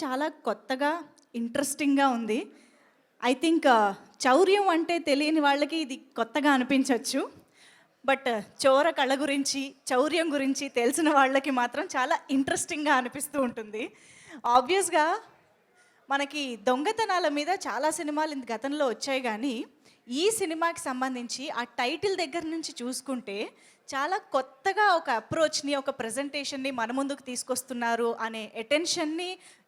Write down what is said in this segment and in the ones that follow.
చాలా కొత్తగా ఇంట్రెస్టింగ్గా ఉంది. ఐ థింక్ చౌర్యం అంటే తెలియని వాళ్ళకి ఇది కొత్తగా అనిపించవచ్చు. బట్ చోర కళ గురించి, చౌర్యం గురించి తెలిసిన వాళ్ళకి మాత్రం చాలా ఇంట్రెస్టింగ్గా అనిపిస్తూ ఉంటుంది. ఆబ్వియస్గా మనకి దొంగతనాల మీద చాలా సినిమాలు గతంలో వచ్చాయి, కానీ ఈ సినిమాకి సంబంధించి ఆ టైటిల్ దగ్గర నుంచి చూసుకుంటే చాలా కొత్తగా ఒక అప్రోచ్ని, ఒక ప్రజెంటేషన్ని మన ముందుకు తీసుకొస్తున్నారు అనే అటెన్షన్ని,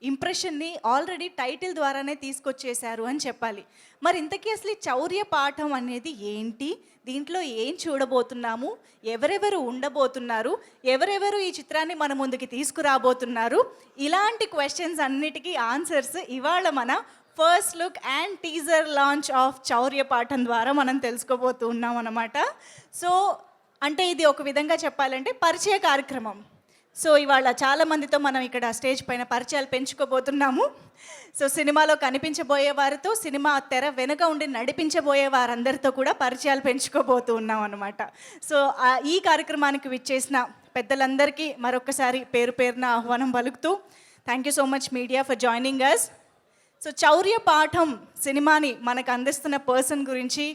ఇంప్రెషన్ని ఆల్రెడీ టైటిల్ ద్వారానే తీసుకొచ్చేశారు అని చెప్పాలి. మరి ఇంతకీ అసలు ఈ చౌర్య పాఠం అనేది ఏంటి, దీంట్లో ఏం చూడబోతున్నాము, ఎవరెవరు ఉండబోతున్నారు, ఎవరెవరు ఈ చిత్రాన్ని మన ముందుకి తీసుకురాబోతున్నారు, ఇలాంటి క్వశ్చన్స్ అన్నిటికీ ఆన్సర్స్ ఇవాళ మన first look and teaser launch of Chaurya Paatham ద్వారా మనం తెలుసుకోబోతూ ఉన్నాం అన్నమాట. సో అంటే ఇది ఒక విధంగా చెప్పాలంటే పరిచయ కార్యక్రమం. సో ఇవాళ చాలామందితో మనం ఇక్కడ స్టేజ్ పైన పరిచయాలు పెంచుకోబోతున్నాము. సో సినిమాలో కనిపించబోయే వారితో, సినిమా తెర వెనుక ఉండి నడిపించబోయే వారందరితో కూడా పరిచయాలు పెంచుకోబోతూ ఉన్నాం అన్నమాట. సో ఈ కార్యక్రమానికి విచ్చేసిన పెద్దలందరికీ మరొకసారి పేరు పేరున ఆహ్వానం పలుకుతూ thank you so much media for joining us. So Chaurya Paatham సినిమాని మనకు అందిస్తున్న పర్సన్ గురించి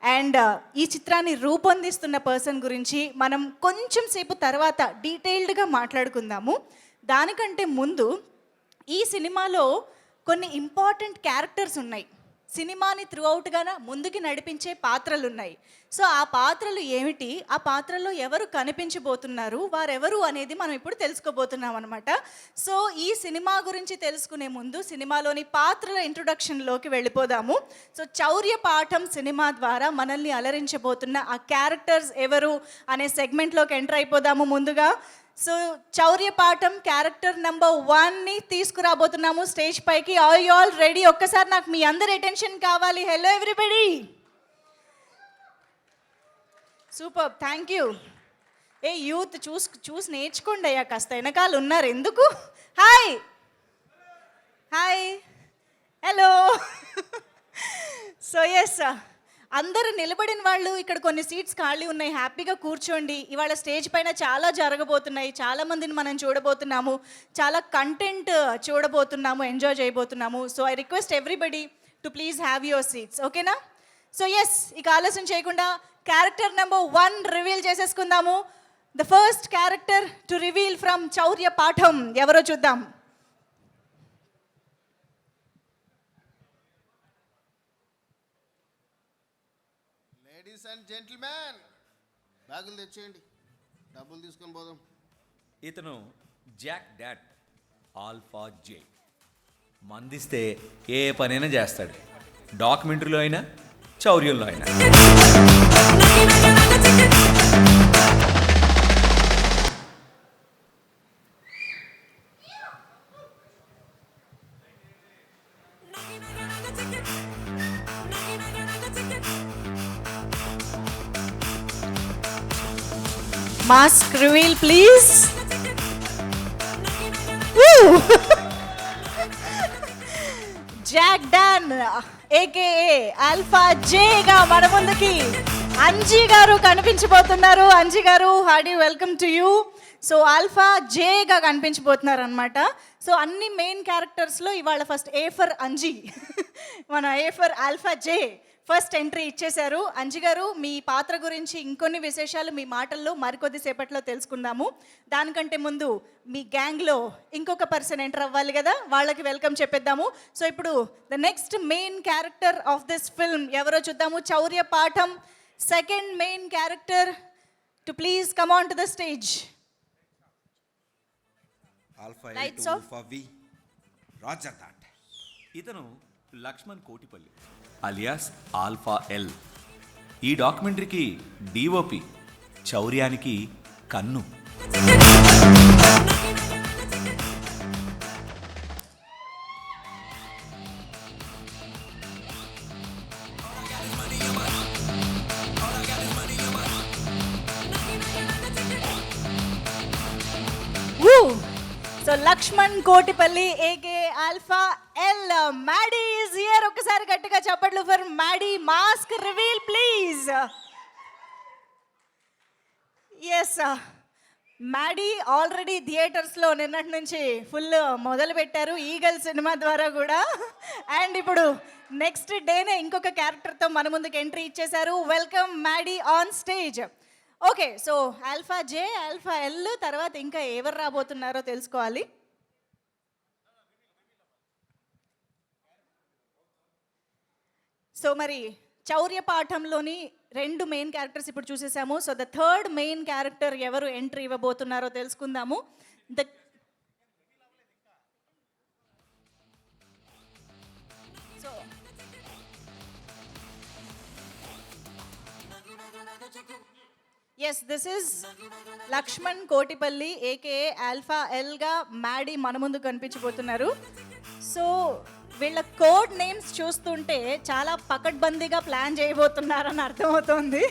అండ్ ఈ చిత్రాన్ని రూపొందిస్తున్న పర్సన్ గురించి మనం కొంచెం సేపు తర్వాత డీటెయిల్డ్గా మాట్లాడుకుందాము. దానికంటే ముందు ఈ సినిమాలో కొన్ని ఇంపార్టెంట్ క్యారెక్టర్స్ ఉన్నాయి. సినిమాని త్రూఅవుట్గా ముందుకి నడిపించే పాత్రలు ఉన్నాయి. సో ఆ పాత్రలు ఏమిటి, ఆ పాత్రలో ఎవరు కనిపించబోతున్నారు, వారెవరు అనేది మనం ఇప్పుడు తెలుసుకోబోతున్నాం అనమాట. సో ఈ సినిమా గురించి తెలుసుకునే ముందు సినిమాలోని పాత్రల ఇంట్రొడక్షన్లోకి వెళ్ళిపోదాము. సో చౌర్య పాఠం సినిమా ద్వారా మనల్ని అలరించబోతున్న ఆ క్యారెక్టర్స్ ఎవరు అనే సెగ్మెంట్లోకి ఎంటర్ అయిపోదాము ముందుగా. సో చౌర్య పాఠం క్యారెక్టర్ నెంబర్ 1ని తీసుకురాబోతున్నాము స్టేజ్ పైకి. All ready? ఒక్కసారి నాకు మీ అందరి అటెన్షన్ కావాలి. Hello everybody. Super, thank you. ఏ యూత్ చూసి నేర్చుకోండి అయ్యా, కాస్త వెనకాల ఉన్నారు ఎందుకు. Hi hi hello. So yes, అందరూ నిలబడిన వాళ్ళు ఇక్కడ కొన్ని సీట్స్ ఖాళీ ఉన్నాయి, హ్యాపీగా కూర్చోండి. ఇవాళ స్టేజ్ పైన చాలా జరగబోతున్నాయి, చాలామందిని మనం చూడబోతున్నాము, చాలా కంటెంట్ చూడబోతున్నాము, ఎంజాయ్ చేయబోతున్నాము. So I request everybody to please have your seats, ఓకేనా? సో ఎస్, ఇక ఆలస్యం చేయకుండా క్యారెక్టర్ నెంబర్ 1 రివీల్ చేసేసుకుందాము. The first character to reveal from Chaurya Paatham ఎవరో చూద్దాం. లేడీస్ అండ్ జెంటిల్మెన్, బ్యాగులు తెచ్చేయండి, డబ్బులు తీసుకొని పోదాం. ఇతను జాక్ డాడ్, ఆల్ఫా జే. మందిస్తే ఏ పనైనా చేస్తాడు, డాక్యుమెంటరీలో అయినా చౌర్యంలో అయినా. Mask reveal, please. Jack Don AKA alpha J గా మన ముందుకి అంజీ గారు కనిపించబోతున్నారు. Anji garu, hearty welcome to you. So alpha జేగా కనిపించబోతున్నారు అనమాట. సో అన్ని మెయిన్ క్యారెక్టర్స్లో ఇవాళ ఫస్ట్ ఏ ఫర్ అంజీ, మన A for alpha J first entry ఇచ్చేశారు. అంజీ గారు, మీ పాత్ర గురించి ఇంకొన్ని విశేషాలు మీ మాటల్లో మరికొద్ది సేపట్లో తెలుసుకుందాము. దానికంటే ముందు మీ గ్యాంగ్లో ఇంకొక పర్సన్ ఎంటర్ అవ్వాలి కదా, వాళ్ళకి వెల్కమ్ చెప్పేద్దాము. సో ఇప్పుడు the next main character of this film ఎవరో చూద్దాము. Chaurya Paatham second main character to please come on to the stage. Lights off. Roger that. ఇతను Lakshman Kotipalli alias alpha L. ఈ డాక్యుమెంటరీకి డిఓపి, చౌర్యానికి కన్ను. So Lakshman Kotipalli AKA alpha L. Maddy is here. ఒకసారి గట్టిగా చప్పట్లు for Maddy. Mask reveal please. Yes, Maddy already థియేటర్స్లో నిన్నటి నుంచి ఫుల్ మొదలు పెట్టారు ఈగల్ సినిమా ద్వారా కూడా. అండ్ ఇప్పుడు నెక్స్ట్ డేనే ఇంకొక క్యారెక్టర్తో మన ముందుకు ఎంట్రీ ఇచ్చేశారు. Welcome Maddy on stage. Okay, so alpha J, alpha L తర్వాత ఇంకా ఎవరు రాబోతున్నారో తెలుసుకోవాలి. సో మరి చౌర్య పాఠంలోని 2 మెయిన్ క్యారెక్టర్స్ ఇప్పుడు చూసేసాము. So the third main character ఎవరు ఎంట్రీ ఇవ్వబోతున్నారో తెలుసుకుందాము. So yes, this is Lakshman Kotipalli AKA alpha ఎల్గా మ్యాడీ మన ముందు కనిపించబోతున్నారు. సో వీళ్ళ కోడ్ నేమ్స్ చూస్తుంటే చాలా పకడ్బందీగా ప్లాన్ చేయబోతున్నారని అర్థమవుతోంది.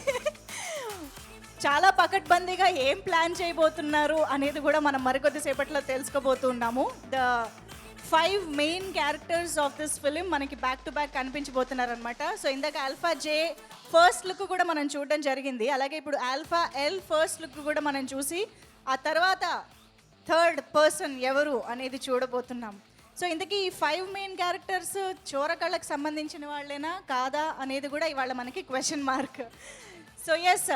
చాలా పకడ్బందీగా ఏం ప్లాన్ చేయబోతున్నారు అనేది కూడా మనం మరికొద్దిసేపట్లో తెలుసుకోబోతున్నాము. The 5 main characters of this film మనకి బ్యాక్ టు బ్యాక్ కనిపించబోతున్నారనమాట. సో ఇందాక ఆల్ఫా జే ఫస్ట్ లుక్ కూడా మనం చూడడం జరిగింది. అలాగే ఇప్పుడు ఆల్ఫా ఎల్ ఫస్ట్ లుక్ కూడా మనం చూసి ఆ తర్వాత థర్డ్ పర్సన్ ఎవరు అనేది చూడబోతున్నాం. సో ఇంతకీ ఈ 5 మెయిన్ క్యారెక్టర్స్ చోరకళ్ళకు సంబంధించిన వాళ్ళేనా కాదా అనేది కూడా ఇవాళ మనకి క్వశ్చన్ మార్క్. సో ఎస్,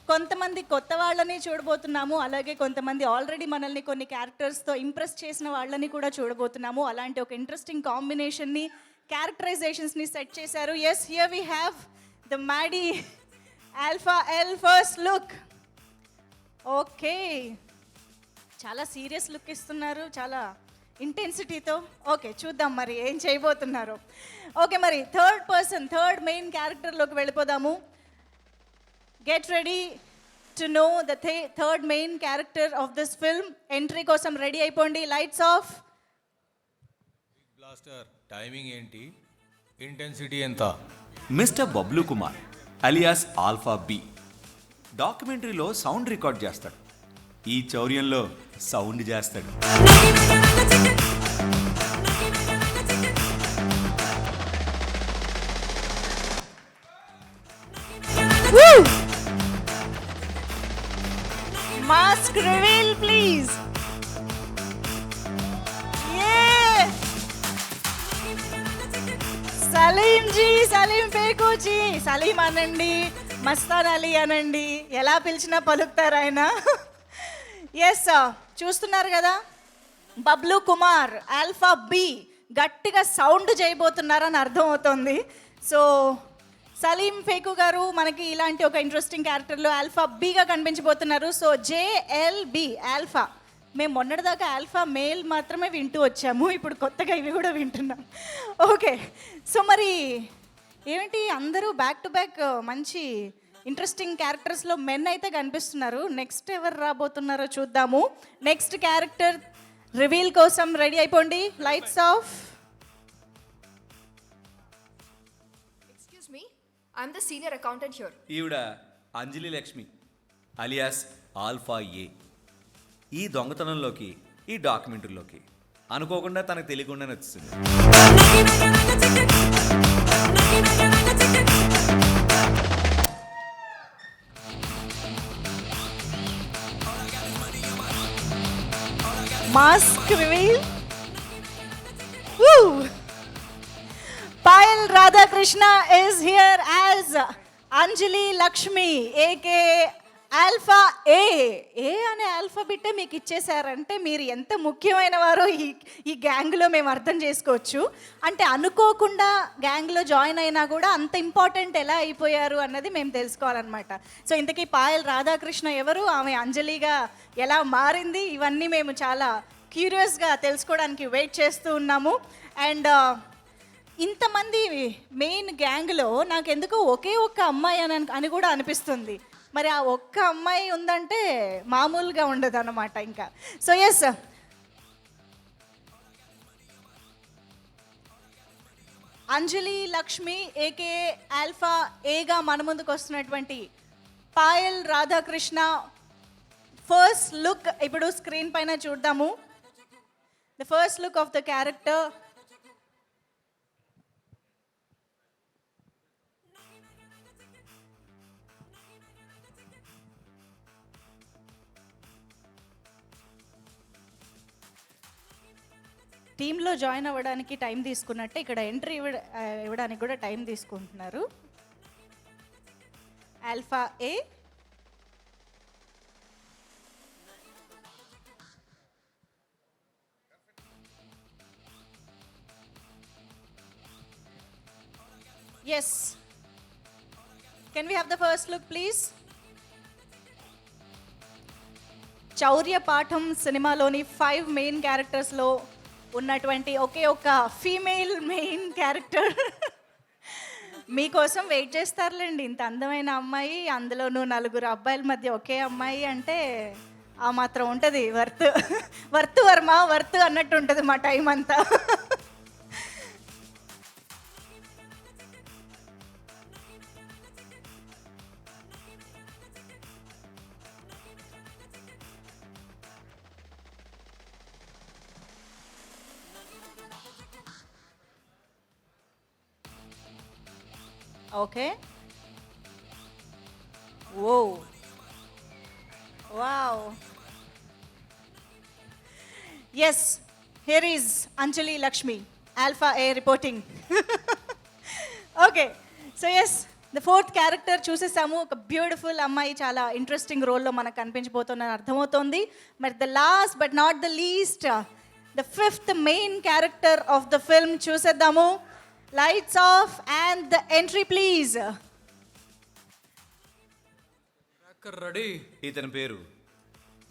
కొంతమంది కొత్త వాళ్ళని చూడబోతున్నాము, అలాగే కొంతమంది ఆల్రెడీ మనల్ని కొన్ని క్యారెక్టర్స్తో ఇంప్రెస్ చేసిన వాళ్ళని కూడా చూడబోతున్నాము. అలాంటి ఒక ఇంట్రెస్టింగ్ కాంబినేషన్ని, క్యారెక్టరైజేషన్స్ని సెట్ చేశారు. Yes, here we have the maddy alpha L first look. Okay, చాలా సీరియస్ లుక్ ఇస్తున్నారు, చాలా ఇంటెన్సిటీతో. ఓకే, చూద్దాం మరి ఏం చేయబోతున్నారు. ఓకే, మరి థర్డ్ మెయిన్ క్యారెక్టర్లోకి వెళ్ళిపోదాము. Get ready to know the third main character of this film. Entry కోసం రెడీ అయిపోండి. Lights off. బ్లాస్టర్ టైమింగ్ ఏంటి, ఇంటెన్సిటీ ఎంత? Mister Bablu Kumar alias alpha B డాక్యుమెంటరీలో సౌండ్ రికార్డ్ చేస్తాడు. ఈ చౌర్యంలో సౌండ్ చేస్తాడు. Mask reveal please. Salim ji, Salim పేకూచి, సలీం అనండి, మస్తాన్ అలీ అనండి, ఎలా పిలిచినా పలుకుతారు ఆయన. ఎస్, చూస్తున్నారు కదా, బబ్లు కుమార్ ఆల్ఫా బి గట్టిగా సౌండ్ చేయబోతున్నారని అర్థమవుతుంది. సో సలీం ఫేకు గారు మనకి ఇలాంటి ఒక ఇంట్రెస్టింగ్ క్యారెక్టర్లో ఆల్ఫా బిగా కనిపించబోతున్నారు. So J L B alpha. మేము మొన్నటిదాకా ఆల్ఫా మేల్ మాత్రమే వింటూ వచ్చాము, ఇప్పుడు కొత్తగా ఇవి కూడా వింటున్నాం. ఓకే, సో మరి ఏమిటి అందరూ బ్యాక్ టు బ్యాక్ మంచి ఇంట్రెస్టింగ్ క్యారెక్టర్స్లో మెన్ అయితే కనిపిస్తున్నారు. నెక్స్ట్ ఎవరు రాబోతున్నారో చూద్దాము. నెక్స్ట్ క్యారెక్టర్ రివీల్ కోసం రెడీ అయిపోండి. Lights of. Excuse me, I'm the senior accountant here. ఈవిడ అంజలి లక్ష్మి అలియాస్ ఆల్ఫా ఏ. ఈ దొంగతనంలోకి, ఈ డాక్యుమెంటరీలోకి అనుకోకుండా తనకు తెలియకుండానే వచ్చింది. Mask reveal. Woo! Payal Radhakrishna is here as Anjali Lakshmi, aka alpha A. A అనే ఆల్ఫాబెట్టే మీకు ఇచ్చేసారంటే మీరు ఎంత ముఖ్యమైన వారో ఈ గ్యాంగ్లో మేము అర్థం చేసుకోవచ్చు. అంటే అనుకోకుండా గ్యాంగ్లో జాయిన్ అయినా కూడా అంత ఇంపార్టెంట్ ఎలా అయిపోయారు అన్నది మేము తెలుసుకోవాలన్నమాట. సో ఇంతకీ పాయల్ రాధాకృష్ణ ఎవరు, ఆమె అంజలిగా ఎలా మారింది, ఇవన్నీ మేము చాలా క్యూరియస్గా తెలుసుకోవడానికి వెయిట్ చేస్తూ ఉన్నాము. అండ్ ఇంతమంది మెయిన్ గ్యాంగ్లో నాకెందుకు ఒకే ఒక్క అమ్మాయి అని కూడా అనిపిస్తుంది. మరి ఆ ఒక్క అమ్మాయి ఉందంటే మామూలుగా ఉండదు అన్నమాట ఇంకా. So yes, Anjali Lakshmi AKA alpha ఏగా మన ముందుకు వస్తున్నటువంటి పాయల్ రాధాకృష్ణ ఫస్ట్ లుక్ ఇప్పుడు స్క్రీన్ పైన చూద్దాము. The first look of the character. టీంలో జాయిన్ అవ్వడానికి టైం తీసుకున్నట్టే ఇక్కడ ఎంట్రీ ఇవ్వడానికి కూడా టైం తీసుకుంటున్నారు. Alpha A. Yes, can we have the first look please? Chaurya Paatham సినిమాలోని 5 మెయిన్ క్యారెక్టర్స్లో ఉన్నటువంటి ఒకే ఒక ఫీమేల్ మెయిన్ క్యారెక్టర్ మీకోసం వెయిట్ చేస్తారులేండి. ఇంత అందమైన అమ్మాయి, అందులోనూ 4 అబ్బాయిల మధ్య ఒకే అమ్మాయి అంటే ఆ మాత్రం ఉంటుంది. వర్త్ వర్మ వర్త్ అన్నట్టు ఉంటుంది మా టైం అంతా. Okay. Whoa. Wow. Yes, here is Anjali Lakshmi, Alpha A reporting. Okay, so yes, the 4th character చూసేసాము. ఒక బ్యూటిఫుల్ అమ్మాయి చాలా ఇంట్రెస్టింగ్ రోల్లో మనకు కనిపించబోతుందని అర్థమవుతోంది. మరి the last but not the least, the 5th main character of the film చూసేద్దాము. Lights off and the entry please. Ready. ఇతని పేరు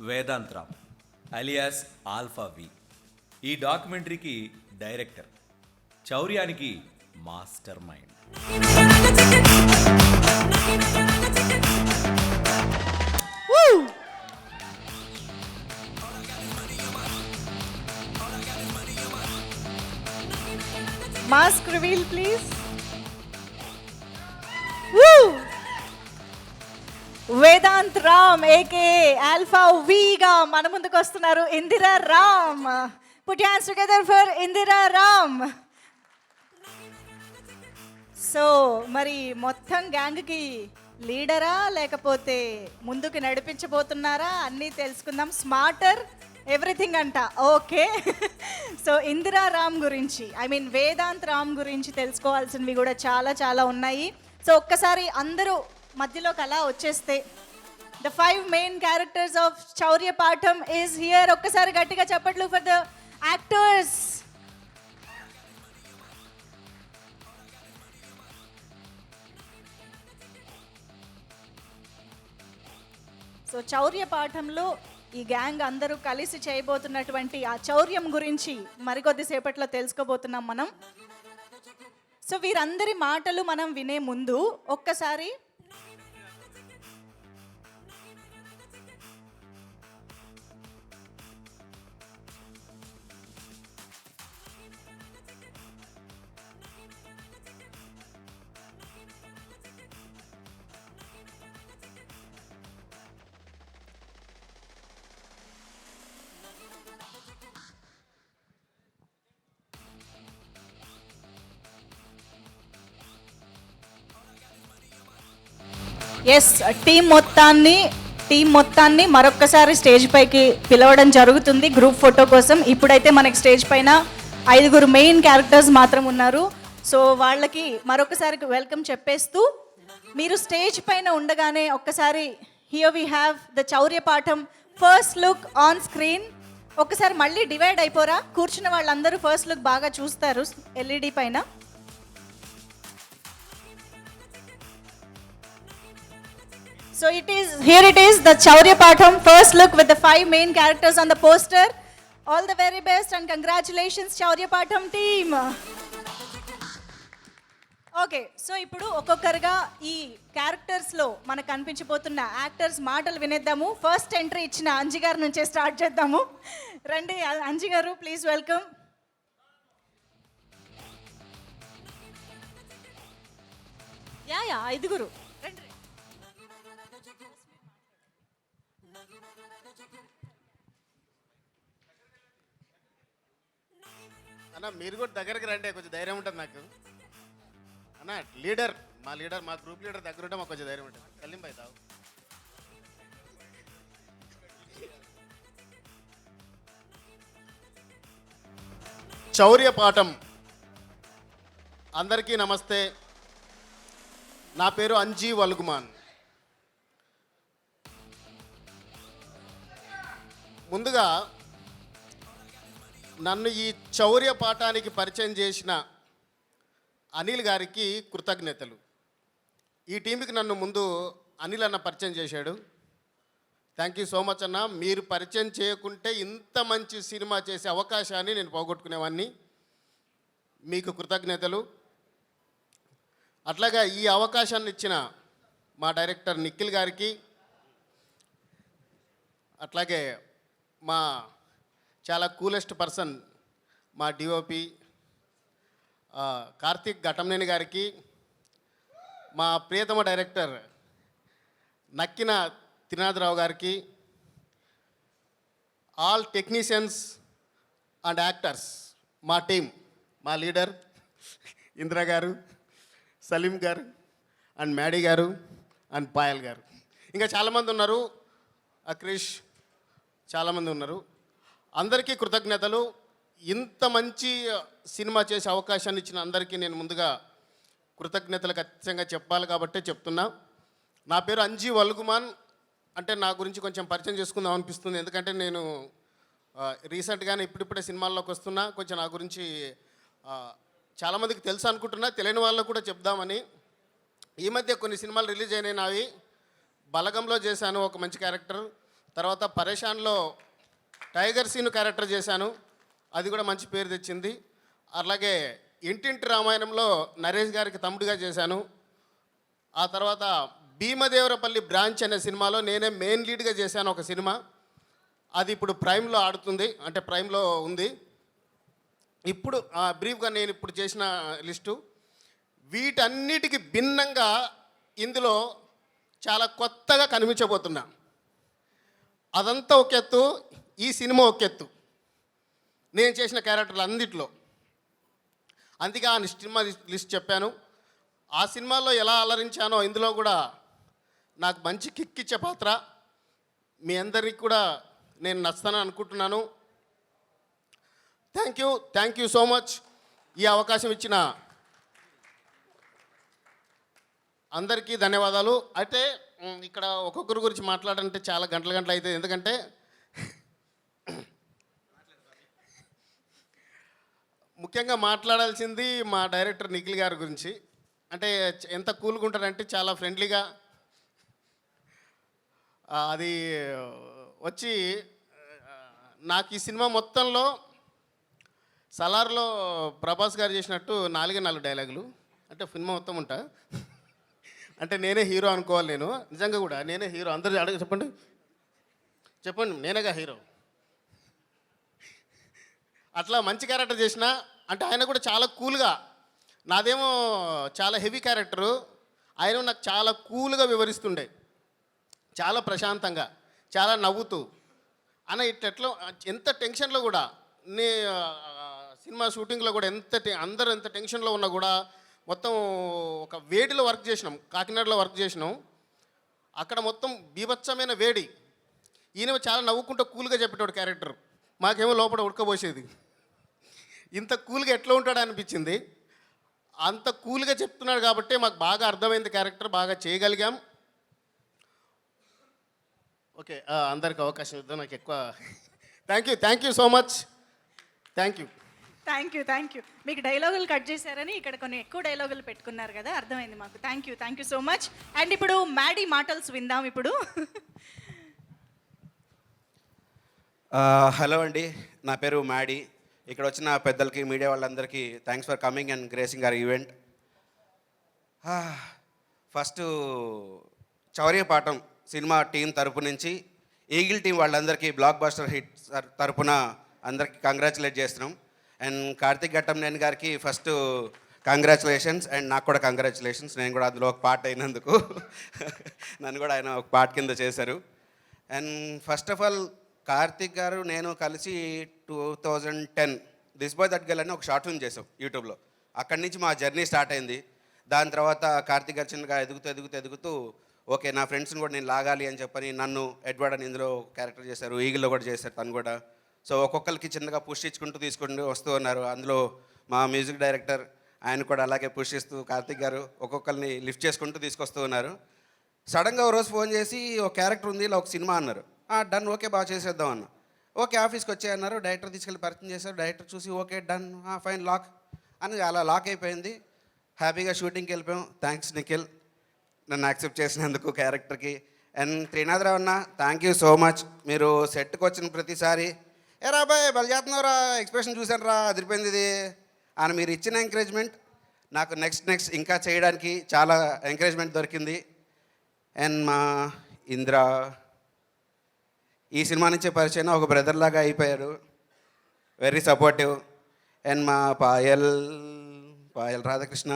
Vedant Ram alias alpha V. ఈ డాక్యుమెంటరీకి డైరెక్టర్, చౌర్యానికి master mind. Woo! Mask reveal please. Woo! Vedant Ram AKA alpha వీగా మన ముందుకు వస్తున్నారు Indira Ram. Put your hands together for Indira Ram. So మరి మొత్తం గ్యాంగ్కి లీడరా లేకపోతే ముందుకు నడిపించబోతున్నారా అన్నీ తెలుసుకుందాం. స్మార్టర్ ఎవ్రీథింగ్ అంట. ఓకే, సో ఇందిరా రామ్ గురించి, ఐ మీన్ వేదాంత్ రామ్ గురించి తెలుసుకోవాల్సినవి కూడా చాలా చాలా ఉన్నాయి. సో ఒక్కసారి అందరూ మధ్యలోకి అలా వచ్చేస్తే, the 5 main characters of Chaurya పాఠం ఈజ్ హియర్. ఒక్కసారి గట్టిగా చప్పట్లు ఫర్ ద యాక్టర్స్. సో చౌర్య పాఠంలో ఈ గ్యాంగ్ అందరూ కలిసి చేయబోతున్నటువంటి ఆ చౌర్యం గురించి మరికొద్దిసేపట్లో తెలుసుకోబోతున్నాం మనం. సో వీరందరి మాటలు మనం వినే ముందు ఒక్కసారి ఎస్ టీం మొత్తాన్ని మరొక్కసారి స్టేజ్ పైకి పిలవడం జరుగుతుంది గ్రూప్ ఫోటో కోసం. ఇప్పుడైతే మనకి స్టేజ్ పైన 5 మెయిన్ క్యారెక్టర్స్ మాత్రం ఉన్నారు. సో వాళ్ళకి మరొకసారి వెల్కమ్ చెప్పేస్తూ మీరు స్టేజ్ పైన ఉండగానే ఒక్కసారి హియర్ వి హ్యావ్ ద చౌర్య పాఠం ఫస్ట్ లుక్ ఆన్ స్క్రీన్. ఒక్కసారి మళ్ళీ డివైడ్ అయిపోరా, కూర్చున్న వాళ్ళందరూ ఫస్ట్ లుక్ బాగా చూస్తారు ఎల్ఈడి పైన. So here it is, the Chaurya Patham first look with the 5 main characters on the poster. All the very best and congratulations Chaurya Patham team. Okay, so ఇప్పుడు ఒక్కొక్కరుగా ఈ క్యారెక్టర్స్లో మనకు కనిపించబోతున్న actors మాటలు వినేద్దాము. First entry ఇచ్చిన అంజి గారి నుంచే start చేద్దాము. రండి అంజి గారు, ప్లీజ్ వెల్కమ్. యా 5 రండి. అన్న మీరు కూడా దగ్గరికి రండి, కొంచెం ధైర్యం ఉంటుంది నాకు. అన్న మా గ్రూప్ లీడర్ దగ్గర ఉంటే మాకు కొంచెం ధైర్యం ఉంటుంది. కల్లిం భాయ్ తావు. చౌర్య పాఠం. అందరికీ నమస్తే. నా పేరు అంజీ వల్గుమాన్. ముందుగా నన్ను ఈ చౌర్య పాఠానికి పరిచయం చేసిన అనిల్ గారికి కృతజ్ఞతలు. ఈ టీంకి నన్ను ముందు అనిల్ అన్న పరిచయం చేశాడు. థ్యాంక్ యూ సో మచ్ అన్న. మీరు పరిచయం చేయకుంటే ఇంత మంచి సినిమా చేసే అవకాశాన్ని నేను పోగొట్టుకునేవాడిని. మీకు కృతజ్ఞతలు. అట్లాగా ఈ అవకాశాన్ని ఇచ్చిన మా డైరెక్టర్ నిఖిల్ గారికి, అట్లాగే మా చాలా కూలెస్ట్ పర్సన్ మా డిఓపి కార్తీక్ ఘటంనేని గారికి, మా ప్రియతమ డైరెక్టర్ నక్కిన త్రినాథరావు గారికి, ఆల్ టెక్నీషియన్స్ అండ్ యాక్టర్స్, మా టీం, మా లీడర్ ఇందిరా గారు, సలీం గారు అండ్ మ్యాడీ గారు అండ్ పాయల్ గారు, ఇంకా చాలామంది ఉన్నారు, అక్రిష్, చాలామంది ఉన్నారు. అందరికీ కృతజ్ఞతలు. ఇంత మంచి సినిమా చేసే అవకాశాన్ని ఇచ్చిన అందరికీ నేను ముందుగా కృతజ్ఞతలు ఖచ్చితంగా చెప్పాలి కాబట్టే చెప్తున్నా. నా పేరు అంజీ వల్గుమాన్. అంటే నా గురించి కొంచెం పరిచయం చేసుకుందాం అనిపిస్తుంది. ఎందుకంటే నేను రీసెంట్గానే ఇప్పుడిప్పుడే సినిమాల్లోకి వస్తున్నా. కొంచెం నా గురించి చాలామందికి తెలుసు అనుకుంటున్నా, తెలియని వాళ్ళకు కూడా చెప్దామని. ఈ మధ్య కొన్ని సినిమాలు రిలీజ్ అయినాయి నావి. బలగంలో చేశాను ఒక మంచి క్యారెక్టర్. తర్వాత పరేషాన్లో టైగర్ సీను క్యారెక్టర్ చేశాను, అది కూడా మంచి పేరు తెచ్చింది. అలాగే ఇంటింటి రామాయణంలో నరేష్ గారికి తమ్ముడిగా చేశాను. ఆ తర్వాత భీమదేవరపల్లి బ్రాంచ్ అనే సినిమాలో నేనే మెయిన్ లీడ్గా చేశాను ఒక సినిమా. అది ఇప్పుడు ప్రైమ్లో ఆడుతుంది, అంటే ప్రైమ్లో ఉంది. ఇప్పుడు బ్రీఫ్గా నేను ఇప్పుడు చేసిన లిస్టు. వీటన్నిటికి భిన్నంగా ఇందులో చాలా కొత్తగా కనిపించబోతున్నా. అదంతా ఒక ఎత్తు, ఈ సినిమా ఒక ఎత్తు. నేను చేసిన క్యారెక్టర్లు అన్నిట్లో. అందుకే ఆ సినిమా లిస్ట్ చెప్పాను. ఆ సినిమాలో ఎలా అలరించానో ఇందులో కూడా నాకు మంచి కిక్ ఇచ్చే పాత్ర. మీ అందరికీ కూడా నేను నచ్చుతానని అనుకుంటున్నాను. Thank you so much. ఈ అవకాశం ఇచ్చిన అందరికీ ధన్యవాదాలు. అయితే ఇక్కడ ఒక్కొక్కరి గురించి మాట్లాడాలంటే చాలా గంటలు అవుతుంది. ఎందుకంటే ముఖ్యంగా మాట్లాడాల్సింది మా డైరెక్టర్ నిఖిల్ గారి గురించి. అంటే ఎంత కూల్గా ఉంటారంటే చాలా ఫ్రెండ్లీగా. అది వచ్చి నాకు ఈ సినిమా మొత్తంలో సలార్లో ప్రభాస్ గారు చేసినట్టు 4 డైలాగులు, అంటే సినిమా మొత్తం ఉంటా. అంటే నేనే హీరో అనుకోవాలి. నేను నిజంగా కూడా నేనే హీరో. అందరూ అడగ చెప్పండి నేనేగా హీరో. అట్లా మంచి క్యారెక్టర్ చేసిన. అంటే ఆయన కూడా చాలా కూల్గా, నాదేమో చాలా హెవీ క్యారెక్టరు, ఆయన నాకు చాలా కూల్గా వివరిస్తుండే, చాలా ప్రశాంతంగా, చాలా నవ్వుతూ. అన్న ఇట్లా ఎంత టెన్షన్లో కూడా సినిమా షూటింగ్లో కూడా అందరూ ఎంత టెన్షన్లో ఉన్నా కూడా మొత్తం ఒక వేడిలో వర్క్ చేసినాం. కాకినాడలో వర్క్ చేసినాం. అక్కడ మొత్తం బీభత్సమైన వేడి. ఈయన చాలా నవ్వుకుంటూ కూల్గా చెప్పేటోడు క్యారెక్టర్. మాకేమో లోపల ఉడకబోసేది. ఇంత కూల్గా ఎట్లా ఉంటాడు అనిపించింది. అంత కూల్గా చెప్తున్నాడు కాబట్టి మాకు బాగా అర్థమైంది క్యారెక్టర్, బాగా చేయగలిగాం. ఓకే, అందరికి అవకాశం ఇద్దాం. నాకు ఎక్కువ thank you so much. Thank you. మీకు డైలాగులు కట్ చేశారని ఇక్కడ కొన్ని ఎక్కువ డైలాగులు పెట్టుకున్నారు కదా, అర్థమైంది మాకు. Thank you so much. And ఇప్పుడు మ్యాడీ మాటల్స్ విందాం ఇప్పుడు. హలో అండి, నా పేరు మ్యాడీ. ఇక్కడ వచ్చిన పెద్దలకి, మీడియా వాళ్ళందరికీ thanks for coming and gracing our event. First Chaurya Paatham cinema team తరపు నుంచి ఈగిల్ టీం వాళ్ళందరికీ బ్లాక్ బస్టర్ హిట్ తరపున అందరికీ కంగ్రాచులేట్ చేస్తున్నాం. అండ్ కార్తీక్ ఘటంనేని గారికి ఫస్ట్ కంగ్రాచులేషన్స్. అండ్ నాకు కూడా కంగ్రాచులేషన్స్, నేను కూడా అందులో ఒక పార్ట్ అయినందుకు. నన్ను కూడా ఆయన ఒక పార్ట్ కింద చేశారు. And first of all Karthik గారు నేను కలిసి 2010 దిస్ బాయ్ దట్ గర్ల్ అని ఒక షార్ట్ ఫిల్మ్ చేసాం యూట్యూబ్లో. అక్కడి నుంచి మా జర్నీ స్టార్ట్ అయింది. దాని తర్వాత కార్తీక్ గారు చిన్నగా ఎదుగుతూ ఓకే నా ఫ్రెండ్స్ని కూడా నేను లాగాలి అని చెప్పని నన్ను ఎడ్వర్డ్ అని ఇందులో క్యారెక్టర్ చేశారు. ఈగిల్లో కూడా చేశారు తను కూడా. సో ఒక్కొక్కరికి చిన్నగా పుష్ ఇచ్చుకుంటూ తీసుకుంటూ వస్తూ ఉన్నారు. అందులో మా మ్యూజిక్ డైరెక్టర్ ఆయన కూడా అలాగే పుష్ ఇస్తూ కార్తిక్ గారు ఒక్కొక్కరిని లిఫ్ట్ చేసుకుంటూ తీసుకొస్తూ ఉన్నారు. సడన్గా ఒక రోజు ఫోన్ చేసి ఒక క్యారెక్టర్ ఉంది ఇలా ఒక సినిమా అన్నారు. డన్, ఓకే, బాగా చేసేద్దాం అన్న. ఓకే, ఆఫీస్కి వచ్చాయన్నారు. డైరెక్టర్ తీసుకెళ్ళి పరిచయం చేశారు. డైరెక్టర్ చూసి ఓకే డన్, ఫైన్, లాక్ అని అలా లాక్ అయిపోయింది. హ్యాపీగా షూటింగ్కి వెళ్ళిపోయాం. థ్యాంక్స్ నిఖిల్, నన్ను యాక్సెప్ట్ చేసినందుకు క్యారెక్టర్కి. అండ్ త్రినాథరావు అన్న, థ్యాంక్ యూ సో మచ్. మీరు సెట్కి వచ్చిన ప్రతిసారి ఏ రాబాయ్ బలి చేస్తున్నారా, ఎక్స్ప్రెషన్ చూసాను రా, అదిరిపోయింది ఇది అని మీరు ఇచ్చిన ఎంకరేజ్మెంట్ నాకు నెక్స్ట్ ఇంకా చేయడానికి చాలా ఎంకరేజ్మెంట్ దొరికింది. అండ్ మా ఇంద్ర ఈ సినిమా నుంచే పరిచయం, ఒక బ్రదర్ లాగా అయిపోయారు, వెరీ సపోర్టివ్. అండ్ మా Payal Radhakrishna,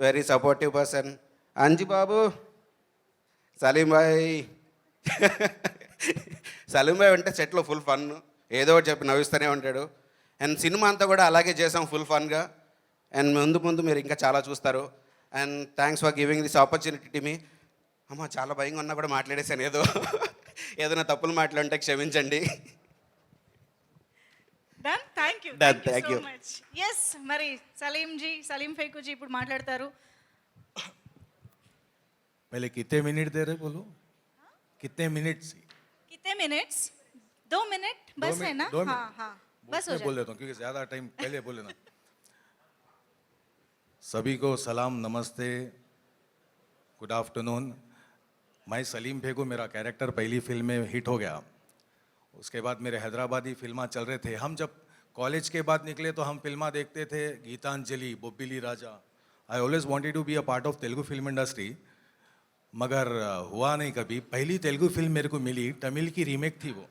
very supportive person. Anji Babu, Saleem bhai అంటే సెట్లో ఫుల్ ఫన్, ఏదో ఒకటి చెప్పి నవ్విస్తూనే ఉంటాడు. అండ్ సినిమా అంతా కూడా అలాగే చేసాం, ఫుల్ ఫన్గా. అండ్ ముందు మీరు ఇంకా చాలా చూస్తారు. And thanks for giving this opportunity to me. అమ్మ చాలా భయంగా ఉన్నా కూడా మాట్లాడేశాను, ఏదైనా తప్పులు మాట్లాడుంటే క్షమించండి. Done, thank you, Done, thank thank you you. So much. Yes, మరి సలీం ఫైకుజీ ఇప్పుడు మాట్లాడతారు. पहले कितने मिनट दे रहे बोलो, कितने मिनट? कितने मिनट्स? 2 मिनट बस है ना? हाँ हाँ, बस हो बोल जाए. देता हूँ क्योंकि ज़्यादा टाइम पहले बोले ना. सभी को सलाम, नमस्ते, गुड आफ्टरनून. मैं सलीम फेगू, मेरा कैरेक्टर पहली फिल्म में हिट हो गया. उसके बाद मेरे हैदराबादी फिल्मा चल रहे थे. हम जब कॉलेज के बाद निकले तो हम फिल्मा देखते थे, Geetanjali, Bobbili Raja. I always wanted to be a part of Telugu film industry, मगर हुआ नहीं कभी. पहली तेलुगु फिल्म मेरे को मिली, तमिल की रीमेक थी वो.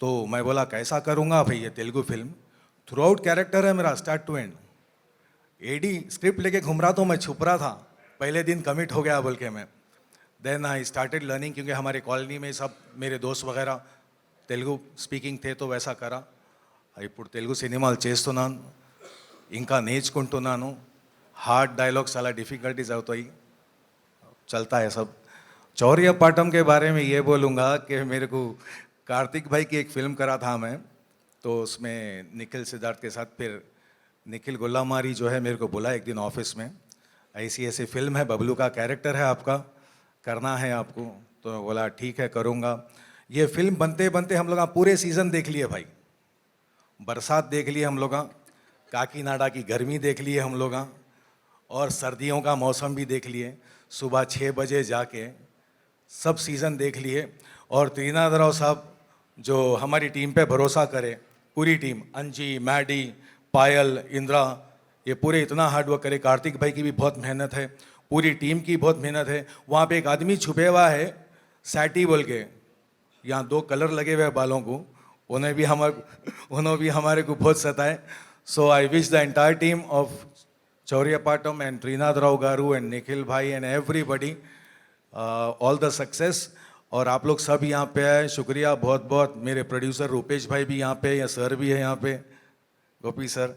तो मैं बोला कैसा करूँगा भाई ये Telugu film. Throughout character है मेरा, start to end. AD script लेके घूम रहा तो मैं छुप रहा था. पहले दिन कमिट हो गया बोल के मैं. देन आई स्टार्टेड लर्निंग, क्योंकि हमारे कॉलोनी में सब मेरे दोस्त वगैरह తెలుగు స్పీకింగ్ थे तो वैसा करा. ఇప్పుడు తెలుగు సినిమాలు చేస్తున్నాను, ఇంకా నేర్చుకుంటున్నాను. हार्ड डायलॉग्स साला डिफ़िकल्टीज అవుతాయి, चलता है सब. चौरिया पाटम के बारे में ये बोलूँगा कि मेरे को कार्तिक भाई की एक फिल्म करा था मैं, तो उसमें निखिल सिद्धार्थ के साथ फिर निखिल गुल्लामारी जो है मेरे को बोला एक दिन ऑफिस में, ऐसी फिल्म है, बबलू का कैरेक्टर है आपका, करना है आपको. तो बोला ठीक है करूँगा. ये फिल्म बनते बनते हम लोग पूरे सीज़न देख लिए भाई. बरसात देख लिए हम लोग, काकीनाडा की गर्मी देख लिए हम लोग, और सर्दियों का मौसम भी देख लिए. सुबह 6 बजे जाके सब सीज़न देख लिए. और त्रिनाथराव साहब जो हमारी टीम पे भरोसा करे, पूरी टीम, अंजी, मैडी, पायल, इंद्रा, ये पूरे इतना हार्ड वर्क करे. कार्तिक भाई की भी बहुत मेहनत है, पूरी टीम की बहुत मेहनत है. वहाँ पे एक आदमी छुपे हुआ है, सैटी बोल के, यहाँ 2 कलर लगे हुए बालों को, उन्हें भी हमारे को बहुत सताए. So I wish the entire team of Chauryapaatham and Trinatharao garu and Nikhil bhai and everybody all the success. और आप लोग सब यहाँ पे आए, शुक्रिया बहुत बहुत. मेरे प्रोड्यूसर रूपेश भाई भी यहाँ पे, या सर भी है यहाँ पे, गोपी सर,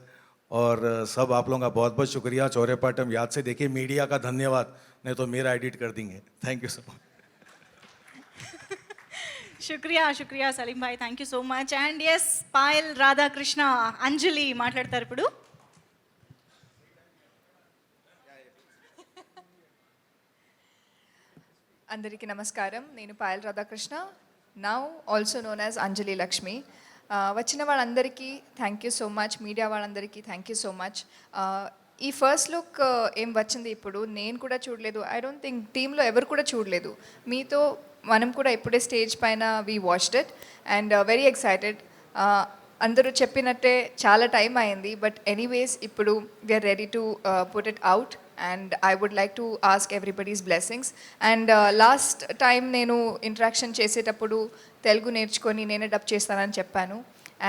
और सब आप लोगों का बहुत बहुत शुक्रिया. चौरियापाटम याद से देखिए, मीडिया का धन्यवाद, नहीं तो मेरा एडिट कर देंगे. Thank you so much. శుక్రియా Saleem bhai, thank you so much. And yes, Payal, Radhakrishna, Anjali మాట్లాడతారు ఇప్పుడు. అందరికీ నమస్కారం. నేను Payal Radhakrishna, now also known as Anjali Lakshmi. వచ్చిన వాళ్ళందరికీ thank you so much, media వాళ్ళందరికీ థ్యాంక్ యూ సో మచ్. ఈ ఫస్ట్ లుక్ ఏం వచ్చింది ఇప్పుడు, నేను కూడా చూడలేదు, ఐ డోంట్ థింక్ టీంలో ఎవరు కూడా చూడలేదు. మీతో మనం కూడా ఇప్పుడే స్టేజ్ పైన we watched it and very excited. అందరూ చెప్పినట్టే చాలా టైం అయింది, బట్ ఎనీవేస్ ఇప్పుడు we are ready to put it out and I would like to ask everybody's blessings. And last time నేను ఇంటరాక్షన్ చేసేటప్పుడు తెలుగు నేర్చుకొని నేనే డబ్ చేస్తానని చెప్పాను.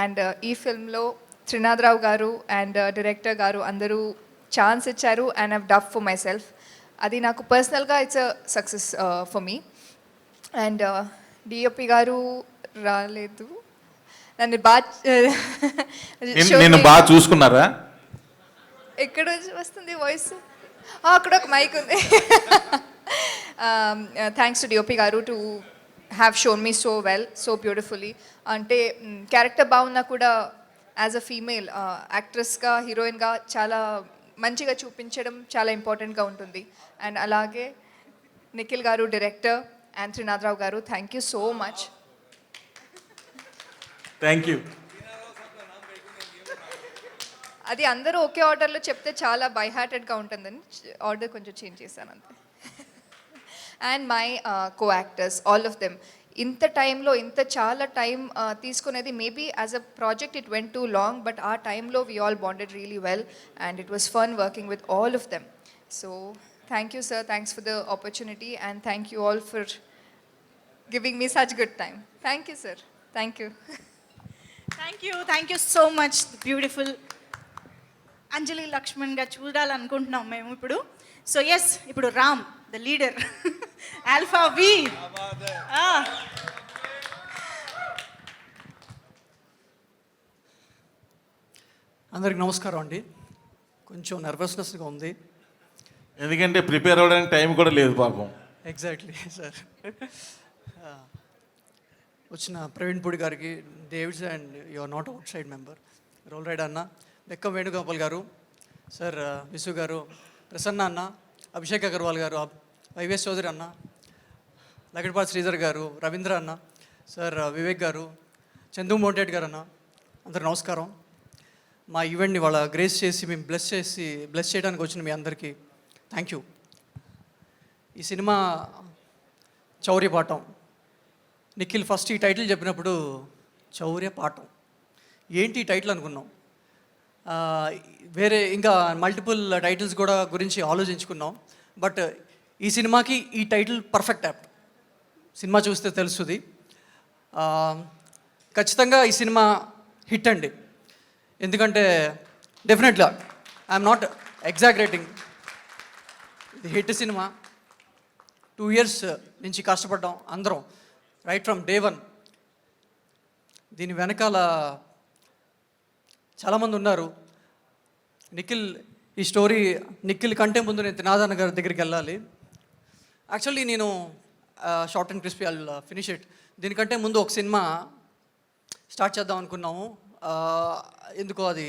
అండ్ ఈ ఫిల్మ్లో త్రినాథరావు గారు అండ్ డైరెక్టర్ గారు అందరూ ఛాన్స్ ఇచ్చారు and I've dub for my self. అది నాకు పర్సనల్గా it's a success for me. And DOP గారు రాలేదు, నన్ను బాగా చూసుకున్నారా? ఎక్కడ వస్తుంది వాయిస్? అక్కడ ఒక మైక్ ఉంది. థ్యాంక్స్ టు డిఓపి గారు to have shown me so well, so beautifully. అంటే క్యారెక్టర్ బాగున్నా కూడా యాజ్ అ ఫీమేల్ యాక్ట్రెస్గా, హీరోయిన్గా చాలా మంచిగా చూపించడం చాలా ఇంపార్టెంట్గా ఉంటుంది. అండ్ అలాగే నిఖిల్ గారు డైరెక్టర్, యాంథనీ నాథరావు గారు, thank you so much. Thank you. అది అందరూ ఒకే ఆర్డర్లో చెప్తే చాలా బై హార్టెడ్గా ఉంటుందని ఆర్డర్ కొంచెం చేంజ్ చేశాను అంతే. And my co actors, all of them. ఇంత టైంలో ఇంత చాలా టైం తీసుకునేది maybe as a project it went two long, but ఆ టైంలో we all bonded really well and it was fun working with all of them. So thank you sir, thanks for the opportunity and thank you all for giving me such good time. Thank you sir, thank you. Thank you so much. Beautiful అంజలి లక్ష్మణ్గా చూడాలనుకుంటున్నాం మేము ఇప్పుడు. So yes, ఇప్పుడు Ram the leader, alpha వి. అందరికి నమస్కారం అండి. కొంచెం నర్వస్నెస్గా ఉంది. ఎందుకంటే prepare అవ్వడానికి టైం కూడా లేదు పాపం. Exactly sir. వచ్చిన ప్రవీణ్ పూడి గారికి, David's and you're not outside member, Roll Rida అన్న, బెక్కం వేణుగోపాల్ గారు, సార్ విసు గారు, ప్రసన్న అన్న, అభిషేక్ అగర్వాల్ గారు, వైవిఎస్ చౌదరి అన్న, లగడపాటి శ్రీధర్ గారు, రవీంద్ర అన్న, సార్ వివేక్ గారు, చందు మోటేట్ గారు అన్న, అందరు నమస్కారం. మా ఈవెంట్ని వాళ్ళ గ్రేస్ చేసి మేము బ్లెస్ చేయడానికి వచ్చిన మీ అందరికీ థ్యాంక్ యూ. ఈ సినిమా చౌర్యపాఠం. నిఖిల్ ఫస్ట్ ఈ టైటిల్ చెప్పినప్పుడు చౌర్యపాఠం ఏంటి ఈ టైటిల్ అనుకున్నాం. వేరే ఇంకా మల్టిపుల్ టైటిల్స్ కూడా గురించి ఆలోచించుకున్నాం. బట్ ఈ సినిమాకి ఈ టైటిల్ పర్ఫెక్ట్ యాప్ట్. సినిమా చూస్తే తెలుస్తుంది. ఖచ్చితంగా ఈ సినిమా హిట్ అండి. ఎందుకంటే డెఫినెట్గా ఐఎమ్ నాట్ ఎగ్జాగరేటింగ్, ఇది హిట్ సినిమా. 2 years నుంచి కష్టపడ్డాం అందరం, రైట్ ఫ్రమ్ డే 1. దీని వెనకాల చాలామంది ఉన్నారు. ఈ స్టోరీ నిఖిల్ కంటే ముందు నేను త్రినాథన్ గారి దగ్గరికి వెళ్ళాలి. యాక్చువల్లీ నేను short and crispy I'll finish it. దీనికంటే ముందు ఒక సినిమా స్టార్ట్ చేద్దాం అనుకున్నాము. ఎందుకో అది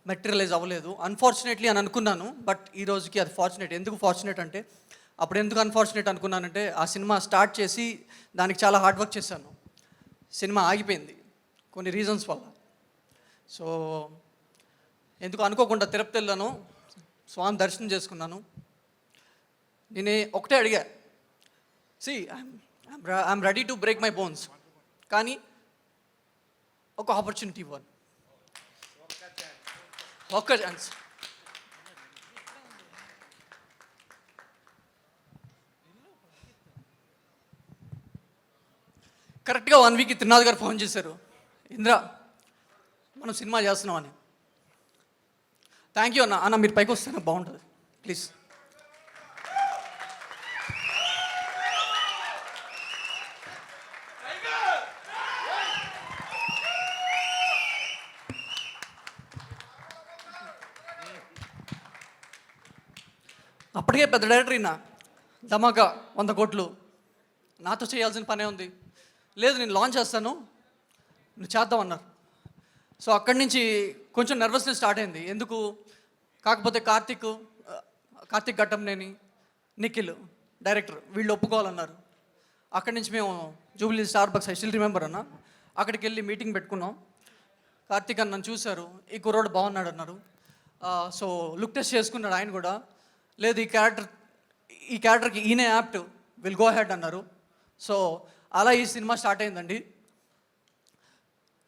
మెటీరియలైజ్ అవ్వలేదు అన్ఫార్చునేట్లీ అని అనుకున్నాను. బట్ ఈ రోజుకి అది ఫార్చునేట్. ఎందుకు ఫార్చునేట్ అంటే, అప్పుడు ఎందుకు అన్ఫార్చునేట్ అనుకున్నానంటే, ఆ సినిమా స్టార్ట్ చేసి దానికి చాలా హార్డ్ వర్క్ చేశాను. సినిమా ఆగిపోయింది కొన్ని రీజన్స్ వల్ల. సో ఎందుకు అనుకోకుండా తిరుపతి వెళ్ళాను, స్వామి దర్శనం చేసుకున్నాను. నేనే ఒకటే అడిగా, I'm ready to break my bones, కానీ ఒక ఆపర్చునిటీ ఇవ్వను, ఒక్క ఛాన్స్. కరెక్ట్గా 1 week త్రినాథ్ గారు ఫోన్ చేశారు, ఇంద్ర మనం సినిమా చేస్తున్నామని. థ్యాంక్ యూ అన్న. అన్న మీరు పైకి వస్తేనే బాగుంటుంది ప్లీజ్. అప్పటికే పెద్ద డైరెక్టర్ అయినా ధమాకా 100 కోట్లు, నాతో చేయాల్సిన పనే ఉంది. లేదు నేను లాంచ్ చేస్తాను, నువ్వు చేద్దామన్నారు. సో అక్కడి నుంచి కొంచెం నర్వస్నెస్ స్టార్ట్ అయింది. ఎందుకు కాకపోతే కార్తిక్ ఘట్టంనేని, నిఖిల్ డైరెక్టర్, వీళ్ళు ఒప్పుకోవాలన్నారు. అక్కడి నుంచి మేము Jubilee Starbucks, I still remember అన్న, అక్కడికి వెళ్ళి మీటింగ్ పెట్టుకున్నాం. కార్తిక్ అన్న నన్ను చూశారు, ఈ కుర్రోడు బాగున్నాడు అన్నారు. సో లుక్ టెస్ట్ చేసుకున్నాడు ఆయన కూడా. లేదు ఈ క్యారెక్టర్కి ఈయనే యాప్ట్, విల్ గో హెడ్ అన్నారు. సో అలా ఈ సినిమా స్టార్ట్ అయిందండి.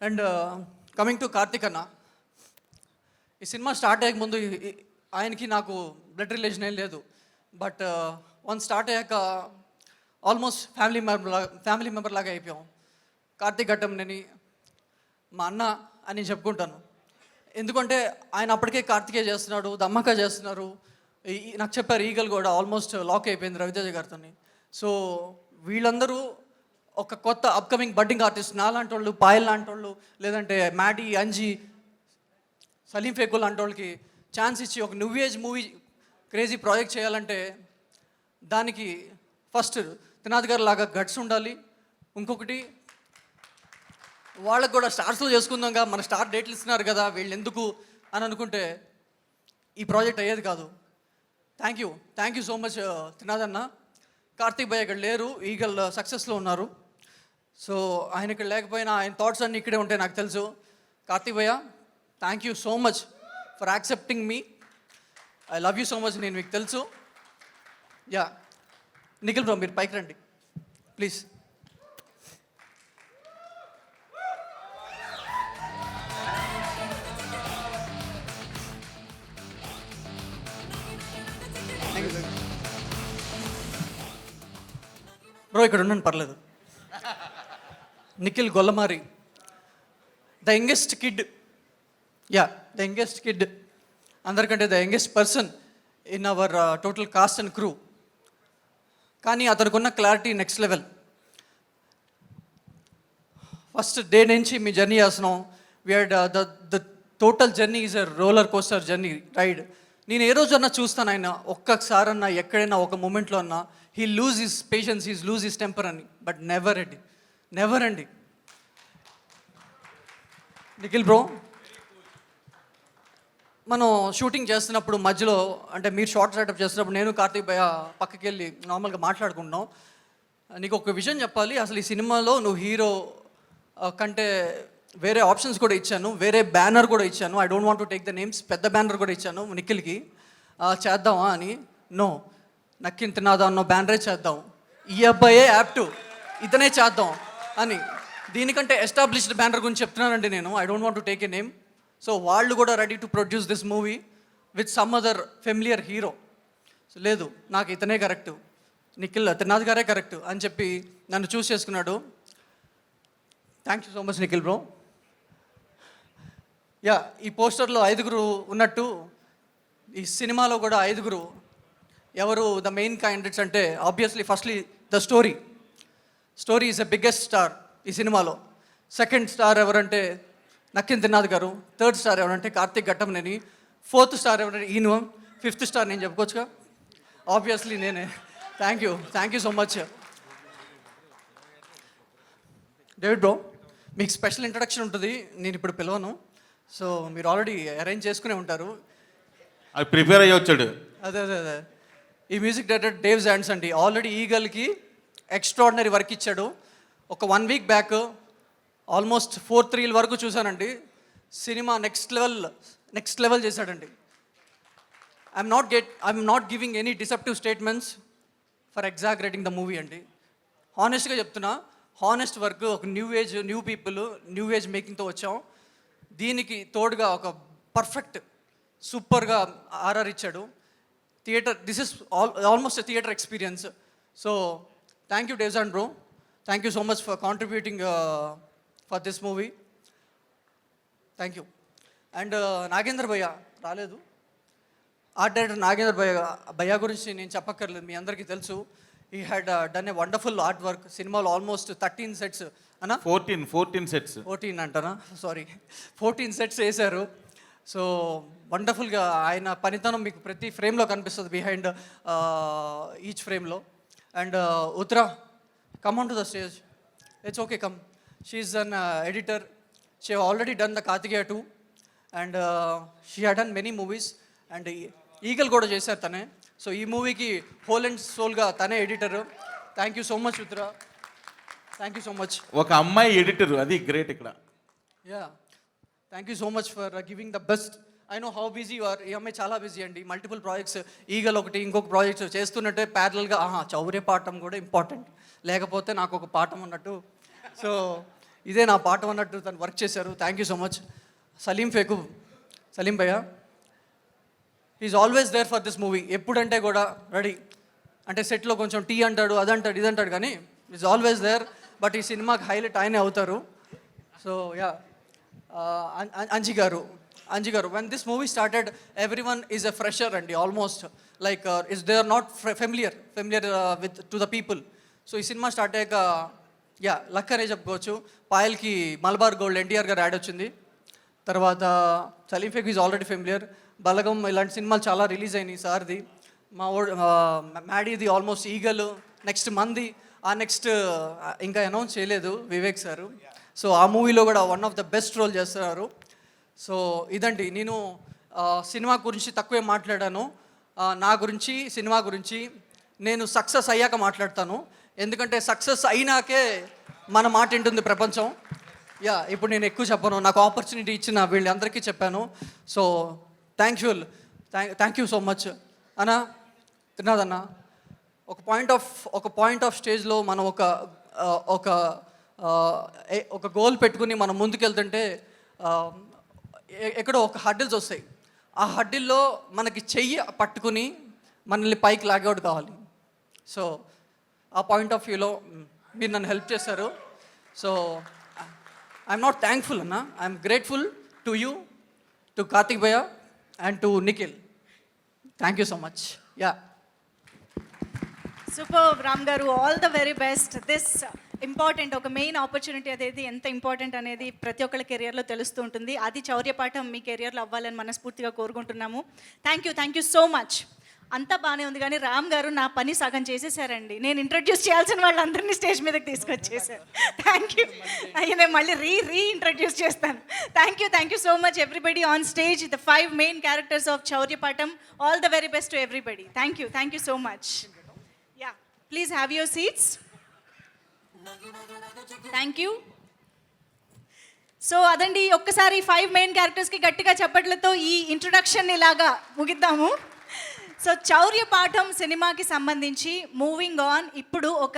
అండ్ కమింగ్ టు కార్తిక్ అన్న, ఈ సినిమా స్టార్ట్ అయ్యే ముందు ఆయనకి నాకు బ్లడ్ రిలేషన్ ఏం లేదు. బట్ వన్ స్టార్ట్ అయ్యాక ఆల్మోస్ట్ ఫ్యామిలీ మెంబర్ లాగా అయిపోయాం. కార్తిక్ ఘట్టంనేని మా అన్న అని చెప్పుకుంటాను. ఎందుకంటే ఆయన అప్పటికే కార్తికే చేస్తున్నాడు, దమ్మక చేస్తున్నారు. నాకు చెప్పారు ఈగల్ కూడా ఆల్మోస్ట్ లాక్ అయిపోయింది రవితేజ గారితో. సో వీళ్ళందరూ ఒక కొత్త అప్కమింగ్ బడ్డింగ్ ఆర్టిస్ట్, నాలాంటి వాళ్ళు, పాయల్ లాంటి వాళ్ళు, లేదంటే మ్యాడీ, అంజీ, సలీం ఫేకుల్ లాంటి వాళ్ళకి ఛాన్స్ ఇచ్చి ఒక new age movie crazy project చేయాలంటే దానికి ఫస్ట్ త్రినాథ్ గారు లాగా గట్స్ ఉండాలి. ఇంకొకటి వాళ్ళకు కూడా స్టార్స్లో చేసుకుందాంగా, మన స్టార్ డేట్లు ఇస్తున్నారు కదా వీళ్ళు ఎందుకు అని అనుకుంటే ఈ ప్రాజెక్ట్ అయ్యేది కాదు. Thank you so much Trinath అన్న. కార్తీక్ భయ్య ఇక్కడ లేరు, ఈగల్ సక్సెస్లో ఉన్నారు. సో ఆయన ఇక్కడ లేకపోయినా ఆయన థాట్స్ అన్నీ ఇక్కడే ఉంటాయి నాకు తెలుసు. కార్తీక్ భయ్య thank you so much for accepting me. I love you so much, నేను మీకు తెలుసు. యా నిఖిల్ బ్రో మీరు పైకి రండి ప్లీజ్. బ్రో ఇక్కడ ఉన్నాను పర్లేదు. Nikhil Gollamari, the youngest kid, the youngest kid, అందరికంటే the youngest person in our total cast and crew. కానీ అతనుకున్న clarity next level. First day నుంచి మీ జర్నీ చేస్తున్నాం. We're the total journey is a roller coaster journey ride. నేను ఏ రోజన్నా చూస్తాను ఆయన ఒక్కసారన్నా ఎక్కడైనా ఒక మూమెంట్లో అన్నా he lose his patience, he's lose his temper అని. బట్ నెవర్ అండి. నిఖిల్ బ్రో మనం షూటింగ్ చేస్తున్నప్పుడు మధ్యలో అంటే మీరు షార్ట్ సెటప్ చేస్తున్నప్పుడు నేను కార్తీక్ భయ్య పక్కకి వెళ్ళి నార్మల్గా మాట్లాడుకుంటున్నాం. నీకు ఒక విషయం చెప్పాలి, అసలు ఈ సినిమాలో నువ్వు హీరో కంటే వేరే ఆప్షన్స్ కూడా ఇచ్చాను, వేరే బ్యానర్ కూడా ఇచ్చాను. I don't want to take the names. పెద్ద బ్యానర్ కూడా ఇచ్చాను నిఖిల్కి. చేద్దామా అని. నో, నక్కిన తినాదా అన్న బ్యానరే చేద్దాం, ఈ అబ్బాయే యాప్టు, ఇతనే చేద్దాం అని. దీనికంటే ఎస్టాబ్లిష్డ్ బ్యానర్ గురించి చెప్తున్నానండి నేను. I don't want to take a name. So వాళ్ళు కూడా ready to produce this movie with some other familiar hero. So లేదు, నాకు ఇతనే కరెక్టు, నిఖిల్ త్రినాథ్ గారే కరెక్ట్ అని చెప్పి నన్ను చూస్ చేసుకున్నాడు. Thank you so much Nikhil bro. ఈ పోస్టర్లో 5 ఉన్నట్టు ఈ సినిమాలో కూడా 5. ఎవరు ద మెయిన్ క్యాండిడేట్స్ అంటే obviously firstly the story is the biggest star ఈ సినిమాలో. సెకండ్ స్టార్ ఎవరంటే నక్కిన త్రినాథ్ గారు. థర్డ్ స్టార్ ఎవరంటే కార్తీక్ ఘట్టమనేని. ఫోర్త్ స్టార్ ఎవరంటే ఈయన. ఫిఫ్త్ స్టార్ నేను చెప్పుకోవచ్చుగా, ఆబ్వియస్లీ నేనే. Thank you so much. David bro మీకు స్పెషల్ ఇంట్రడక్షన్ ఉంటుంది, నేను ఇప్పుడు పిలవను. సో మీరు ఆల్రెడీ అరేంజ్ చేసుకునే ఉంటారు. అది ప్రిపేర్ అయ్యి వచ్చాడు. అదే ఈ మ్యూజిక్ డైరెక్టర్ డేవ్ జాన్స్ అండి. ఆల్రెడీ ఈగల్కి ఎక్స్ట్రాడినరీ వర్క్ ఇచ్చాడు. ఒక 1 week back almost 4th reel వరకు చూశానండి. సినిమా నెక్స్ట్ లెవెల్ చేశాడండి. I'm not giving any deceptive statements for exaggerating the movie అండి. హానెస్ట్గా చెప్తున్నా, హానెస్ట్ వర్క్. ఒక న్యూ పీపుల్ న్యూ ఏజ్ మేకింగ్తో వచ్చాం. దీనికి తోడుగా ఒక పర్ఫెక్ట్ సూపర్గా ఆర్ఆర్ ఇచ్చాడు. This is almost a theatre experience. So thank you డేవ్స్ and bro, thank you so much for contributing for this movie. Thank you. And Nagendra bhaiya రాలేదు. ఆర్ట్ డైరెక్టర్ నాగేంద్ర భయ్య గురించి నేను చెప్పక్కర్లేదు, మీ అందరికీ తెలుసు. He had done a wonderful art work. సినిమాలో ఆల్మోస్ట్ 13 sets అన్నా 14 sets 14 అంటారా, సారీ 14 sets వేశారు. సో వండర్ఫుల్గా ఆయన పనితనం మీకు ప్రతి ఫ్రేమ్లో కనిపిస్తుంది, బిహైండ్ ఈచ్ ఫ్రేమ్లో. And Uttara, come on to the stage. It's okay, come. She is an editor. She already done the Karthikeya 2 and she had done many movies. And Eagle కూడా చేశారు తనే. సో ఈ మూవీకి హోల్ అండ్ సోల్గా తనే editor. Thank you so much Uttara, thank you so much. ఒక అమ్మాయి editor, అది గ్రేట్ ఇక్కడ. Thank you so much for giving the best. I know how busy you are. ఈ అమ్మాయి చాలా బిజీ అండి. మల్టిపుల్ ప్రాజెక్ట్స్, ఈగల్ ఒకటి, ఇంకొక ప్రాజెక్ట్స్ చేస్తున్నట్టే ప్యారల్గా. చౌర్య పాఠం కూడా ఇంపార్టెంట్, లేకపోతే నాకు ఒక పాఠం అన్నట్టు. సో ఇదే నా పాఠం అన్నట్టు తను వర్క్ చేశారు. Thank you so much. Saleem bhaiya is always there for this movie. ఎప్పుడంటే కూడా రెడీ. అంటే సెట్లో కొంచెం టీ అంటాడు, అదంటాడు, ఇదంటాడు, కానీ ఈజ్ ఆల్వేస్ దేర్. బట్ ఈ సినిమాకి హైలైట్ ఆయనే అవుతారు. సో అంజీ గారు, when this movie started, everyone is a fresher and almost like they are not familiar with to the people. So ఈ సినిమా స్టార్ట్ అయ్యాక లక్ అనే చెప్పుకోవచ్చు. పాయల్కి మలబార్ గోల్డ్ ఎన్టీఆర్ గారు యాడ్ వచ్చింది. తర్వాత Saleem Pheku is already familiar. Balagam, ఇలాంటి సినిమాలు చాలా రిలీజ్ అయినాయి సార్ది. మ్యాడీది ఆల్మోస్ట్ ఈగల్, నెక్స్ట్ మంది. ఆ నెక్స్ట్ ఇంకా అనౌన్స్ చేయలేదు వివేక్ సారు. సో ఆ మూవీలో కూడా one of the best role చేస్తున్నారు. సో ఇదండి, నేను సినిమా గురించి తక్కువే మాట్లాడాను. నా గురించి, సినిమా గురించి నేను సక్సెస్ అయ్యాక మాట్లాడతాను. ఎందుకంటే సక్సెస్ అయినాకే మన మాట వింటుంది ప్రపంచం. ఇప్పుడు నేను ఎక్కువ చెప్పను, నాకు ఆపర్చునిటీ ఇచ్చిన వీళ్ళందరికీ చెప్పాను. So thank you so much అన్న. తిన్నాదన్న, ఒక పాయింట్ ఆఫ్ స్టేజ్లో మనం ఒక గోల్ పెట్టుకుని మనం ముందుకెళ్తుంటే ఎక్కడో ఒక హడ్డిల్స్ వస్తాయి. ఆ హడ్డిల్లో మనకి చెయ్యి పట్టుకుని మనల్ని పైకి లాగేవాడు కావాలి. సో ఆ పాయింట్ ఆఫ్ వ్యూలో మీరు నన్ను హెల్ప్ చేశారు. సో ఐఎమ్ నాట్ థ్యాంక్ఫుల్ అన్న, I'm grateful to you, to Karthik bhaiya and to Nikhil. Thank you so much. Super Ram garu, all the very best. This important, ఒక మెయిన్ ఆపర్చునిటీ అనేది ఎంత ఇంపార్టెంట్ అనేది ప్రతి ఒక్కళ్ళ కెరియర్లో తెలుస్తూ ఉంటుంది. అది చౌర్యపాఠం మీ కెరియర్లో అవ్వాలని మనస్ఫూర్తిగా కోరుకుంటున్నాము. Thank you so much. అంతా బాగానే ఉంది, కానీ రామ్ గారు నా పని సగం చేసేసారండి. నేను ఇంట్రడ్యూస్ చేయాల్సిన వాళ్ళందరినీ స్టేజ్ మీదకి తీసుకొచ్చేసారు. Thank you. అయ్యా నేను మళ్ళీ ఇంట్రడ్యూస్ చేస్తాను. Thank you so much everybody on stage, the 5 main characters of Chauryapaatham. All the very best to everybody. Thank you so much. Please have your seats. Thank you. So అదండి, ఒక్కసారి 5 main క్యారెక్టర్స్కి గట్టిగా చప్పట్లతో ఈ introduction ఇలాగా ముగిద్దాము. So Chaurya Paatham సినిమాకి సంబంధించి moving on, ఇప్పుడు ఒక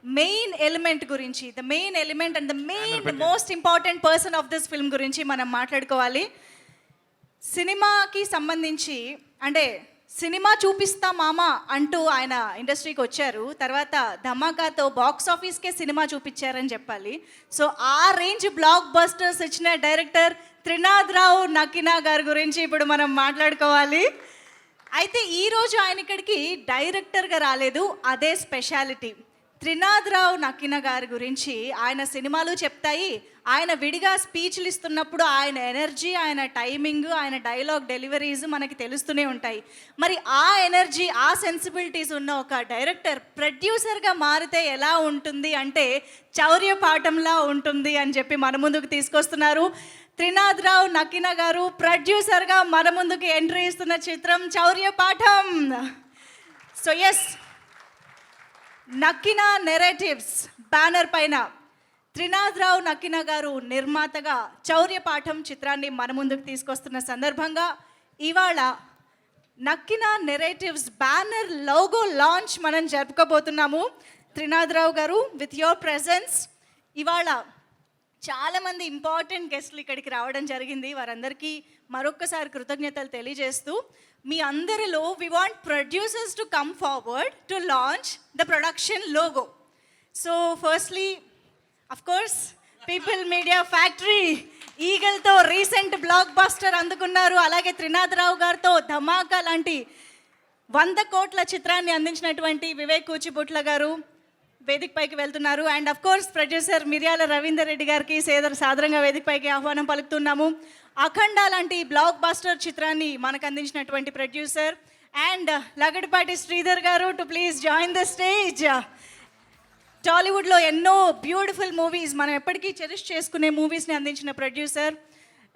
మెయిన్ ఎలిమెంట్ గురించి, the main element and the most important person of this film గురించి మనం మాట్లాడుకోవాలి. సినిమాకి సంబంధించి అంటే సినిమా చూపిస్తా మామ అంటూ ఆయన ఇండస్ట్రీకి వచ్చారు. తర్వాత ధమాకాతో బాక్స్ ఆఫీస్కే సినిమా చూపించారని చెప్పాలి. సో ఆ రేంజ్ బ్లాక్ బస్టర్స్ ఇచ్చిన డైరెక్టర్ త్రినాథ్ రావు నకీనా గారి గురించి ఇప్పుడు మనం మాట్లాడుకోవాలి. అయితే ఈరోజు ఆయన ఇక్కడికి డైరెక్టర్గా రాలేదు, అదే స్పెషాలిటీ. త్రినాథ్ రావు నకీనా గారి గురించి ఆయన సినిమాలు చెప్తాయి. ఆయన విడిగా స్పీచ్లు ఇస్తున్నప్పుడు ఆయన ఎనర్జీ, ఆయన టైమింగ్, ఆయన డైలాగ్ డెలివరీస్ మనకి తెలుస్తూనే ఉంటాయి. మరి ఆ ఎనర్జీ, ఆ సెన్సిబిలిటీస్ ఉన్న ఒక డైరెక్టర్ ప్రొడ్యూసర్గా మారితే ఎలా ఉంటుంది అంటే చౌర్యపాఠంలా ఉంటుంది అని చెప్పి మన ముందుకు తీసుకొస్తున్నారు త్రినాథ్ రావు నకీనా గారు. ప్రొడ్యూసర్గా మన ముందుకు ఎంట్రీ ఇస్తున్న చిత్రం Chaurya Paatham. So yes, నకీనా narratives banner పైన త్రినాథ్ రావు నకీనా గారు నిర్మాతగా చౌర్యపాఠం చిత్రాన్ని మన ముందుకు తీసుకొస్తున్న సందర్భంగా ఇవాళ నకీనా నెరేటివ్స్ బ్యానర్ లోగో లాంచ్ మనం జరుపుకోబోతున్నాము. త్రినాథ్ రావు గారు, విత్ యువర్ ప్రెజెన్స్ ఇవాళ చాలామంది ఇంపార్టెంట్ గెస్ట్లు ఇక్కడికి రావడం జరిగింది. వారందరికీ మరొక్కసారి కృతజ్ఞతలు తెలియజేస్తూ, మీ అందరిలో we want producers to come forward to launch the production logo. So firstly of course people media factory ఈగల్తో రీసెంట్ బ్లాక్ బస్టర్ అందుకున్నారు. అలాగే త్రినాథ్ రావు గారితో ధమాకా లాంటి 100 కోట్ల చిత్రాన్ని అందించినటువంటి వివేక్ కూచిపుట్ల గారు వేదిక పైకి వెళ్తున్నారు. అండ్ అఫ్ కోర్స్ ప్రొడ్యూసర్ మిర్యాల రవీందర్ రెడ్డి గారికి సాదరంగా వేదిక పైకి ఆహ్వానం పలుకుతున్నాము. అఖండ లాంటి బ్లాక్ బస్టర్ చిత్రాన్ని మనకు అందించినటువంటి ప్రొడ్యూసర్ అండ్ లగడపాటి శ్రీధర్ గారు to please join the stage. టాలీవుడ్లో ఎన్నో బ్యూటిఫుల్ మూవీస్, మనం ఎప్పటికీ చెరిష్ చేసుకునే మూవీస్ని అందించిన ప్రొడ్యూసర్.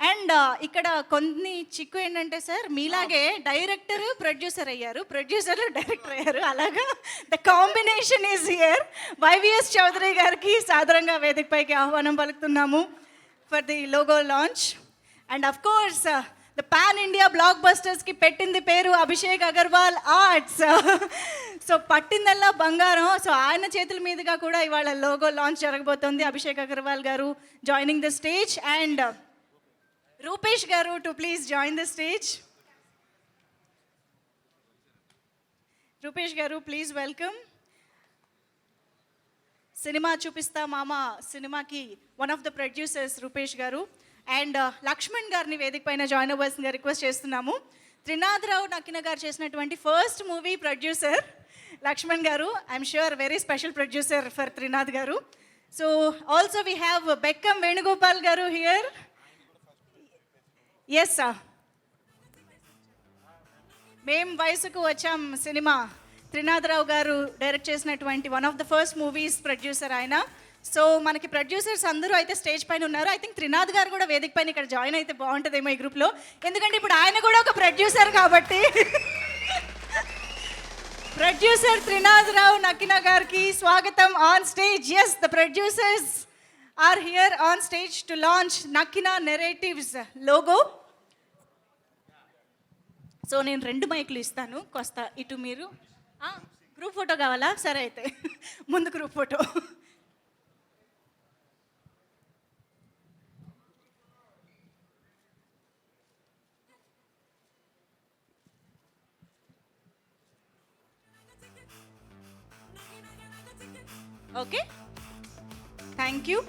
అండ్ ఇక్కడ కొన్ని చిక్కు ఏంటంటే సార్, మీలాగే డైరెక్టర్ ప్రొడ్యూసర్ అయ్యారు, ప్రొడ్యూసర్లు డైరెక్టర్ అయ్యారు. అలాగా the combination is here. YVS Chowdary గారికి సాదరంగా వేదిక పైకి ఆహ్వానం పలుకుతున్నాము for the logo launch. And of course the pan India బ్లాక్ బస్టర్స్కి పెట్టింది పేరు అభిషేక్ అగర్వాల్ ఆర్ట్స్. సో పట్టిందల్లా బంగారం. సో ఆయన చేతుల మీదుగా కూడా ఇవాళ లోగో లాంచ్ జరగబోతోంది. Abhishek Agarwal garu joining the stage and Rupesh garu to please join the stage. Rupesh garu please welcome. Cinema చూపిస్తా మామ సినిమాకి one of the producers Rupesh garu. And Laxman గారిని వేదిక పైన జాయిన్ అవ్వాల్సిందిగా రిక్వెస్ట్ చేస్తున్నాము. త్రినాథ్ రావు నకీనా గారు చేసినటువంటి first movie producer Lakshman garu. I'm sure very special producer for Trinath garu. So also we have Bekkam Venugopal garu here. Yes sir, మేం వయసుకు వచ్చాం సినిమా త్రినాథరావు గారు డైరెక్ట్ చేసినటువంటి one of the first movies producer ఆయన. సో మనకి ప్రొడ్యూసర్స్ అందరూ అయితే స్టేజ్ పైన ఉన్నారు. ఐ థింక్ త్రినాథ్ గారు కూడా వేదిక పైన ఇక్కడ జాయిన్ అయితే బాగుంటుందేమో ఈ గ్రూప్లో, ఎందుకంటే ఇప్పుడు ఆయన కూడా ఒక ప్రొడ్యూసర్ కాబట్టి. ప్రొడ్యూసర్ త్రినాథరావు నక్కినా గారికి స్వాగతం on stage. Yes, the producers are here on stage to launch Nakkina narratives logo. So నేను 2 మైకులు ఇస్తాను, కొస్తా ఇటు మీరు. గ్రూప్ ఫోటో కావాలా? సరే అయితే ముందు group photo. Okay, thank you.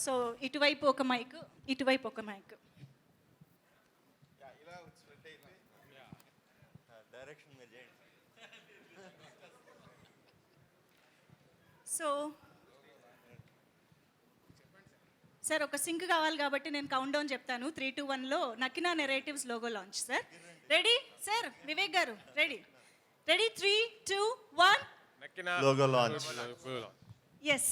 So ఇటువైపు ఒక మైక్, ఇటువైపు ఒక మైక్. సో సార్ ఒక సింక్ కావాలి కాబట్టి నేను కౌంట్ డౌన్ చెప్తాను. 3, 2, 1లో Nakkina narratives logo launch. Sir ready? Sir Vivek garu ready? Ready? 3, 2, 1. Logo launch. Yes.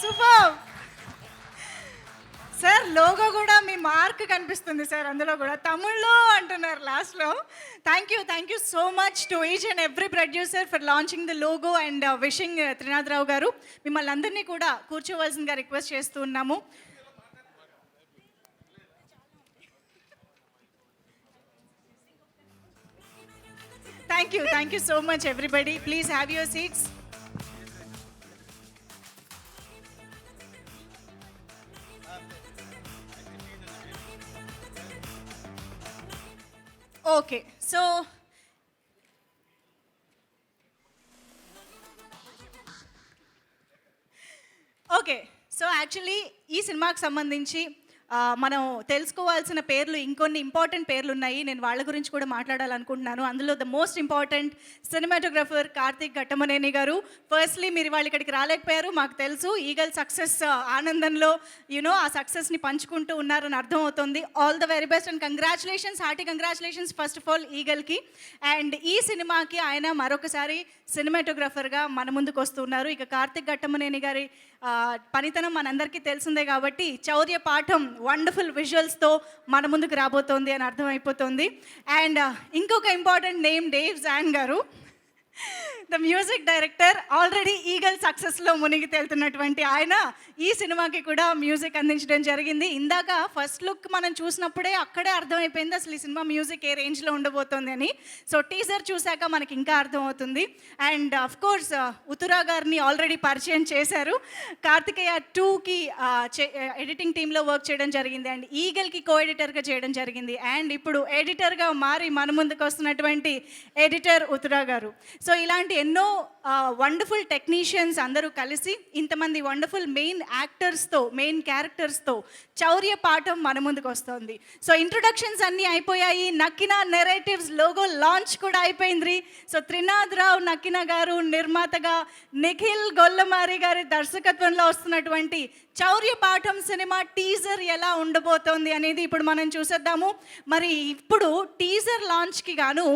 Super sir. Logo కూడా మీ మార్క్ కనిపిస్తుంది సార్, అందులో కూడా తమిళ్లో అంటున్నారు లాస్ట్లో. Thank you so much to each and every producer for launching the logo and wishing Trinatha Rao గారు. మిమ్మల్ని అందరినీ కూడా కూర్చోవలసిందిగా రిక్వెస్ట్ చేస్తూ ఉన్నాము. Thank you so much everybody. Please have your seats. Okay, so actually ఈ సినిమాకి సంబంధించి మనం తెలుసుకోవాల్సిన పేర్లు, ఇంకొన్ని ఇంపార్టెంట్ పేర్లు ఉన్నాయి. నేను వాళ్ళ గురించి కూడా మాట్లాడాలనుకుంటున్నాను. అందులో the most important cinematographer Karthik Ghattamaneni గారు. ఫస్ట్లీ మీరు వాళ్ళు ఇక్కడికి రాలేకపోయారు, మాకు తెలుసు. ఈగల్ సక్సెస్ ఆనందంలో ఆ సక్సెస్ని పంచుకుంటూ ఉన్నారని అర్థమవుతుంది. All the very best and congratulations, hearty congratulations first of all ఈగల్కి. అండ్ ఈ సినిమాకి ఆయన మరొకసారి సినిమాటోగ్రఫర్గా మన ముందుకు వస్తున్నారు. ఇక కార్తిక్ ఘట్టమనేని గారి పనితనం మనందరికీ తెలిసిందే కాబట్టి చౌర్య పాఠం వండర్ఫుల్ విజువల్స్తో మన ముందుకు రాబోతోంది అని అర్థమైపోతుంది. అండ్ ఇంకొక important name Dav Zand garu, the music director. Already Eagle సక్సెస్లో మునిగి తేలుతున్నటువంటి ఆయన ఈ సినిమాకి కూడా మ్యూజిక్ అందించడం జరిగింది. ఇందాక ఫస్ట్ లుక్ మనం చూసినప్పుడే అక్కడే అర్థమైపోయింది అసలు ఈ సినిమా మ్యూజిక్ ఏ రేంజ్లో ఉండబోతోంది అని. సో టీజర్ చూశాక మనకి ఇంకా అర్థమవుతుంది. అండ్ అఫ్ కోర్స్ ఉతురా గారిని ఆల్రెడీ పరిచయం చేశారు. కార్తికేయ 2కి ఎడిటింగ్ టీంలో వర్క్ చేయడం జరిగింది అండ్ ఈగల్కి కో ఎడిటర్గా చేయడం జరిగింది. అండ్ ఇప్పుడు ఎడిటర్గా మారి మన ముందుకు వస్తున్నటువంటి ఎడిటర్ ఉతురా గారు. సో ఇలాంటి ఎన్నో వండర్ఫుల్ టెక్నీషియన్స్ అందరూ కలిసి ఇంతమంది వండర్ఫుల్ మెయిన్ యాక్టర్స్తో, మెయిన్ క్యారెక్టర్స్తో చౌర్య పాఠం మన ముందుకు వస్తుంది. సో ఇంట్రొడక్షన్స్ అన్నీ అయిపోయాయి. నక్కినా నెరేటివ్స్ లోగో లాంచ్ కూడా అయిపోయింది. సో త్రినాథరావు నక్కినా గారు నిర్మాతగా, నిఖిల్ గొల్లమారి గారి దర్శకత్వంలో వస్తున్నటువంటి చౌర్య పాఠం సినిమా టీజర్ ఎలా ఉండబోతోంది అనేది ఇప్పుడు మనం చూసేద్దాము. మరి ఇప్పుడు టీజర్ లాంచ్కి గాను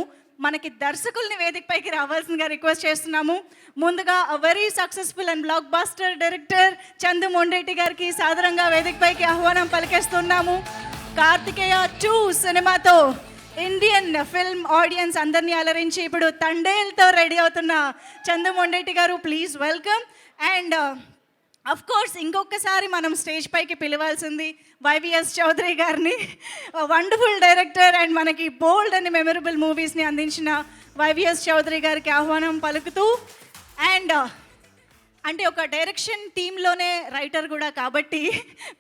మనకి దర్శకుల్ని వేదికపైకి రావాల్సిందిగా రిక్వెస్ట్ చేస్తున్నాము. ముందుగా very successful and blockbuster director Chandu Mondeti గారికి సాదరంగా వేదికపైకి ఆహ్వానం పలికేస్తున్నాము. కార్తికేయ 2 సినిమాతో ఇండియన్ ఫిల్మ్ ఆడియన్స్ అందరినీ అలరించి ఇప్పుడు తండేల్తో రెడీ అవుతున్న చందు మొండేటి గారు, please welcome. And of course ఇంకొకసారి మనం స్టేజ్ పైకి పిలవాల్సింది వైవిఎస్ చౌదరి గారిని. వండర్ఫుల్ డైరెక్టర్ అండ్ మనకి బోల్డ్ అండ్ మెమరబుల్ మూవీస్ని అందించిన వైవిఎస్ చౌదరి గారికి ఆహ్వానం పలుకుతూ, అండ్ అంటే ఒక డైరెక్షన్ టీంలోనే రైటర్ కూడా కాబట్టి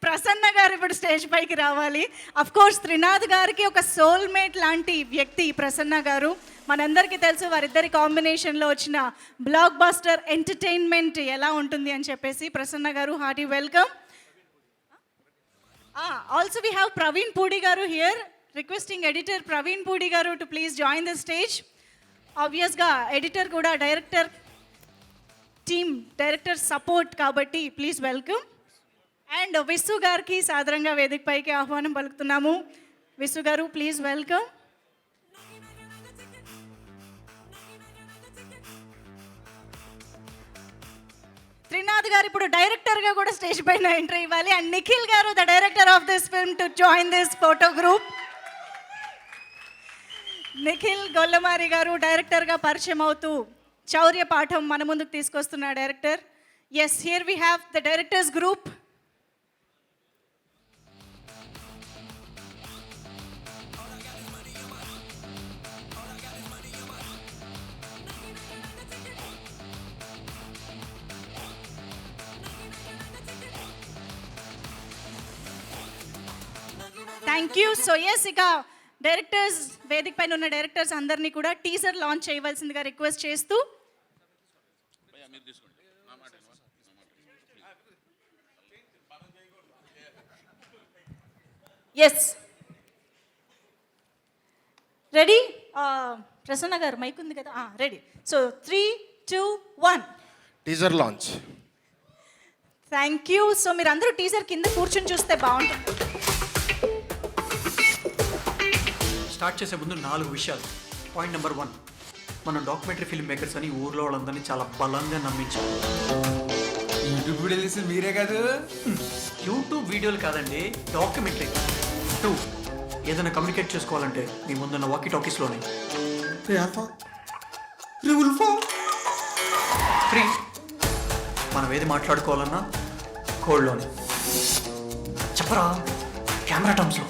ప్రసన్న గారు ఇప్పుడు స్టేజ్ పైకి రావాలి. అఫ్ కోర్స్ త్రినాథ్ గారికి ఒక సోల్మేట్ లాంటి వ్యక్తి ప్రసన్న గారు. మనందరికీ తెలుసు వారిద్దరి కాంబినేషన్లో వచ్చిన బ్లాక్ బస్టర్ ఎంటర్టైన్మెంట్ ఎలా ఉంటుంది అని చెప్పేసి. Prasanna garu hearty welcome. Also we have Praveen Pudi garu here. Requesting editor Praveen Pudi garu to please join the stage. ఆబ్వియస్గా ఎడిటర్ కూడా డైరెక్టర్ సపోర్ట్ కాబట్టి ప్లీజ్ వెల్కమ్. అండ్ విసు గారికి సాదరంగా వేదిక పైకి ఆహ్వానం పలుకుతున్నాము. విసు గారు ప్లీజ్ వెల్కమ్. త్రినాథ్ గారు ఇప్పుడు డైరెక్టర్గా కూడా స్టేజ్ పైన ఎంట్రీ ఇవ్వాలి. And Nikhil garu the director of this film to join this photo group. Nikhil Gollamari garu డైరెక్టర్గా పరిచయం అవుతూ చౌర్య పాఠం మన ముందుకు తీసుకొస్తున్న director. Yes, here we have the directors group. Thank you. So yes, ఇక డైరెక్టర్స్ వేదిక పైన ఉన్న డైరెక్టర్స్ అందరినీ కూడా టీజర్ లాంచ్ చేయవలసిందిగా రిక్వెస్ట్ చేస్తూ. Yes, ready? Prasanna garu mic ఉంది కదా, ready. So 3, 2, 1 teaser launch. Thank you. So మీరు అందరూ టీజర్ కింద కూర్చొని చూస్తే బాగుంటుంది. స్టార్ట్ చేసే ముందు 4 విషయాలు. పాయింట్ నెంబర్ 1, మనం డాక్యుమెంటరీ ఫిల్మ్ మేకర్స్ అని ఊర్లో వాళ్ళందరినీ చాలా బలంగా నమ్మించాం. యూట్యూబ్ వీడియోలు తీసి మీరే కాదు. యూట్యూబ్ వీడియోలు కాదండి, డాక్యుమెంటరీ. 2, ఏదైనా కమ్యూనికేట్ చేసుకోవాలంటే మీ ముందున్న వాకీ టాకీస్లోనే. 3, మనం ఏది మాట్లాడుకోవాలన్నా కోడ్లోనే. చెప్పరా కెమెరా టర్మ్స్లో.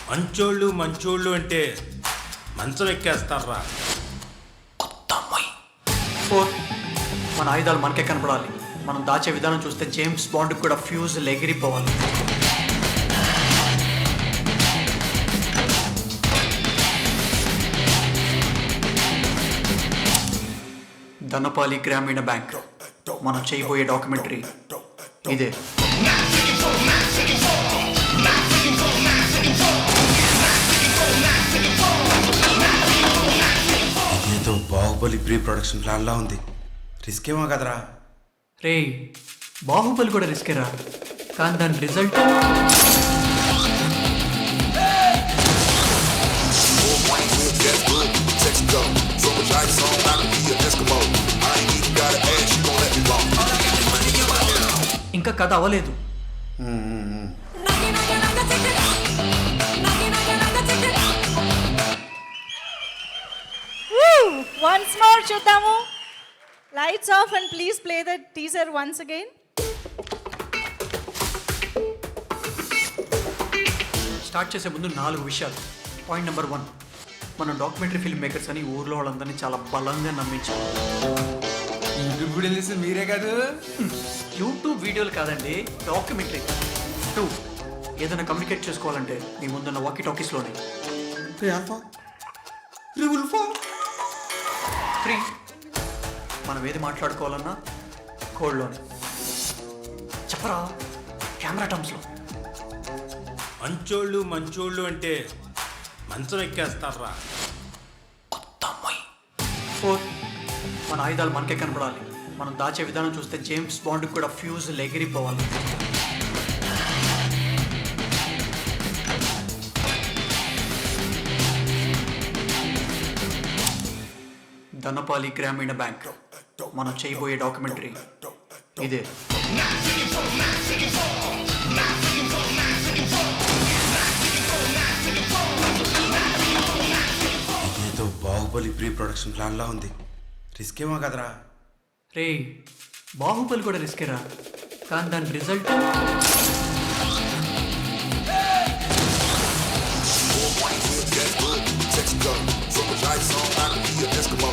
మంచోళ్ళు మంచోళ్ళు అంటే మంచం ఎక్కేస్తారా? 4, మన ఆయుధాలు మనకే కనపడాలి. మనం దాచే విధానం చూస్తే జేమ్స్ బాండ్కి కూడా ఫ్యూజ్ ఎగిరిపోవాలి. 'ధనపాలి గ్రామీణ బ్యాంక్' మనం చేయబోయే డాక్యుమెంటరీ ఇదే. ఏదో బాహుబలి ప్రీ ప్రొడక్షన్ ప్లాన్లా ఉంది. రిస్క్ ఏమో కదరా. రే, బాహుబలి కూడా రిస్కేరా, కానీ దాని రిజల్ట్ ఇంకా కథ అవ్వలేదు. వన్స్ మోర్ చూద్దాము. Lights off and please play the teaser once again. Start చేసే ముందు 4 విషయాలు. పాయింట్ నెంబర్ 1, మనం డాక్యుమెంటరీ ఫిల్మ్ మేకర్స్ అని ఊర్లో వాళ్ళందరినీ చాలా బలంగా నమ్మించాం. యూట్యూబ్ వీడియోలు తీసి మీరే కాదు. యూట్యూబ్ వీడియోలు కాదండి, డాక్యుమెంటరీ. 2, ఏదైనా కమ్యూనికేట్ చేసుకోవాలంటే మీ ముందున్న వాకీ టాకీస్లోనే. 3, మనం ఏది మాట్లాడుకోవాలన్నా కోడ్లోనే. చెప్పరా కెమెరా టర్మ్స్లో. మంచోళ్ళు మంచోళ్ళు అంటే మంచం ఎక్కేస్తారా? 4, మన ఆయుధాలు మనకే కనపడాలి. మనం దాచే విధానం చూస్తే జేమ్స్ బాండ్కి కూడా ఫ్యూజ్ ఎగిరిపోవాలి. 'ధనపాలి గ్రామీణ బ్యాంక్' మనం చేయబోయే డాక్యుమెంటరీ ఇదే. ఏదో బాహుబలి ప్రీ ప్రొడక్షన్ ప్లాన్లా ఉంది. రిస్క్ ఏమో కదరా. రే, బాహుబలి కూడా రిస్కేరా, కానీ దాని result From a nice song, I don't need a Eskimo.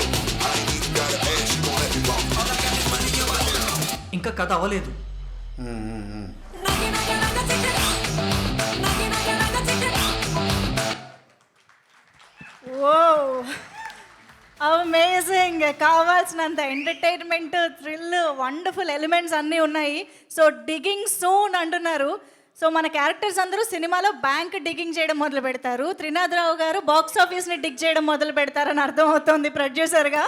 I ain't even got an ass, you gon' let me bump. All I got is money, కథ అవ్వలేదు. ఓ అమేజింగ్! కావాల్సినంత ఎంటర్టైన్మెంట్, థ్రిల్, వండర్ఫుల్ ఎలిమెంట్స్ అన్నీ ఉన్నాయి. So digging soon అంటున్నారు. So మన characters అందరూ సినిమాలో bank digging చేయడం మొదలు పెడతారు, త్రినాథరావు గారు బాక్స్ ఆఫీస్ని డిగ్ చేయడం మొదలు పెడతారని అర్థమవుతుంది ప్రొడ్యూసర్గా.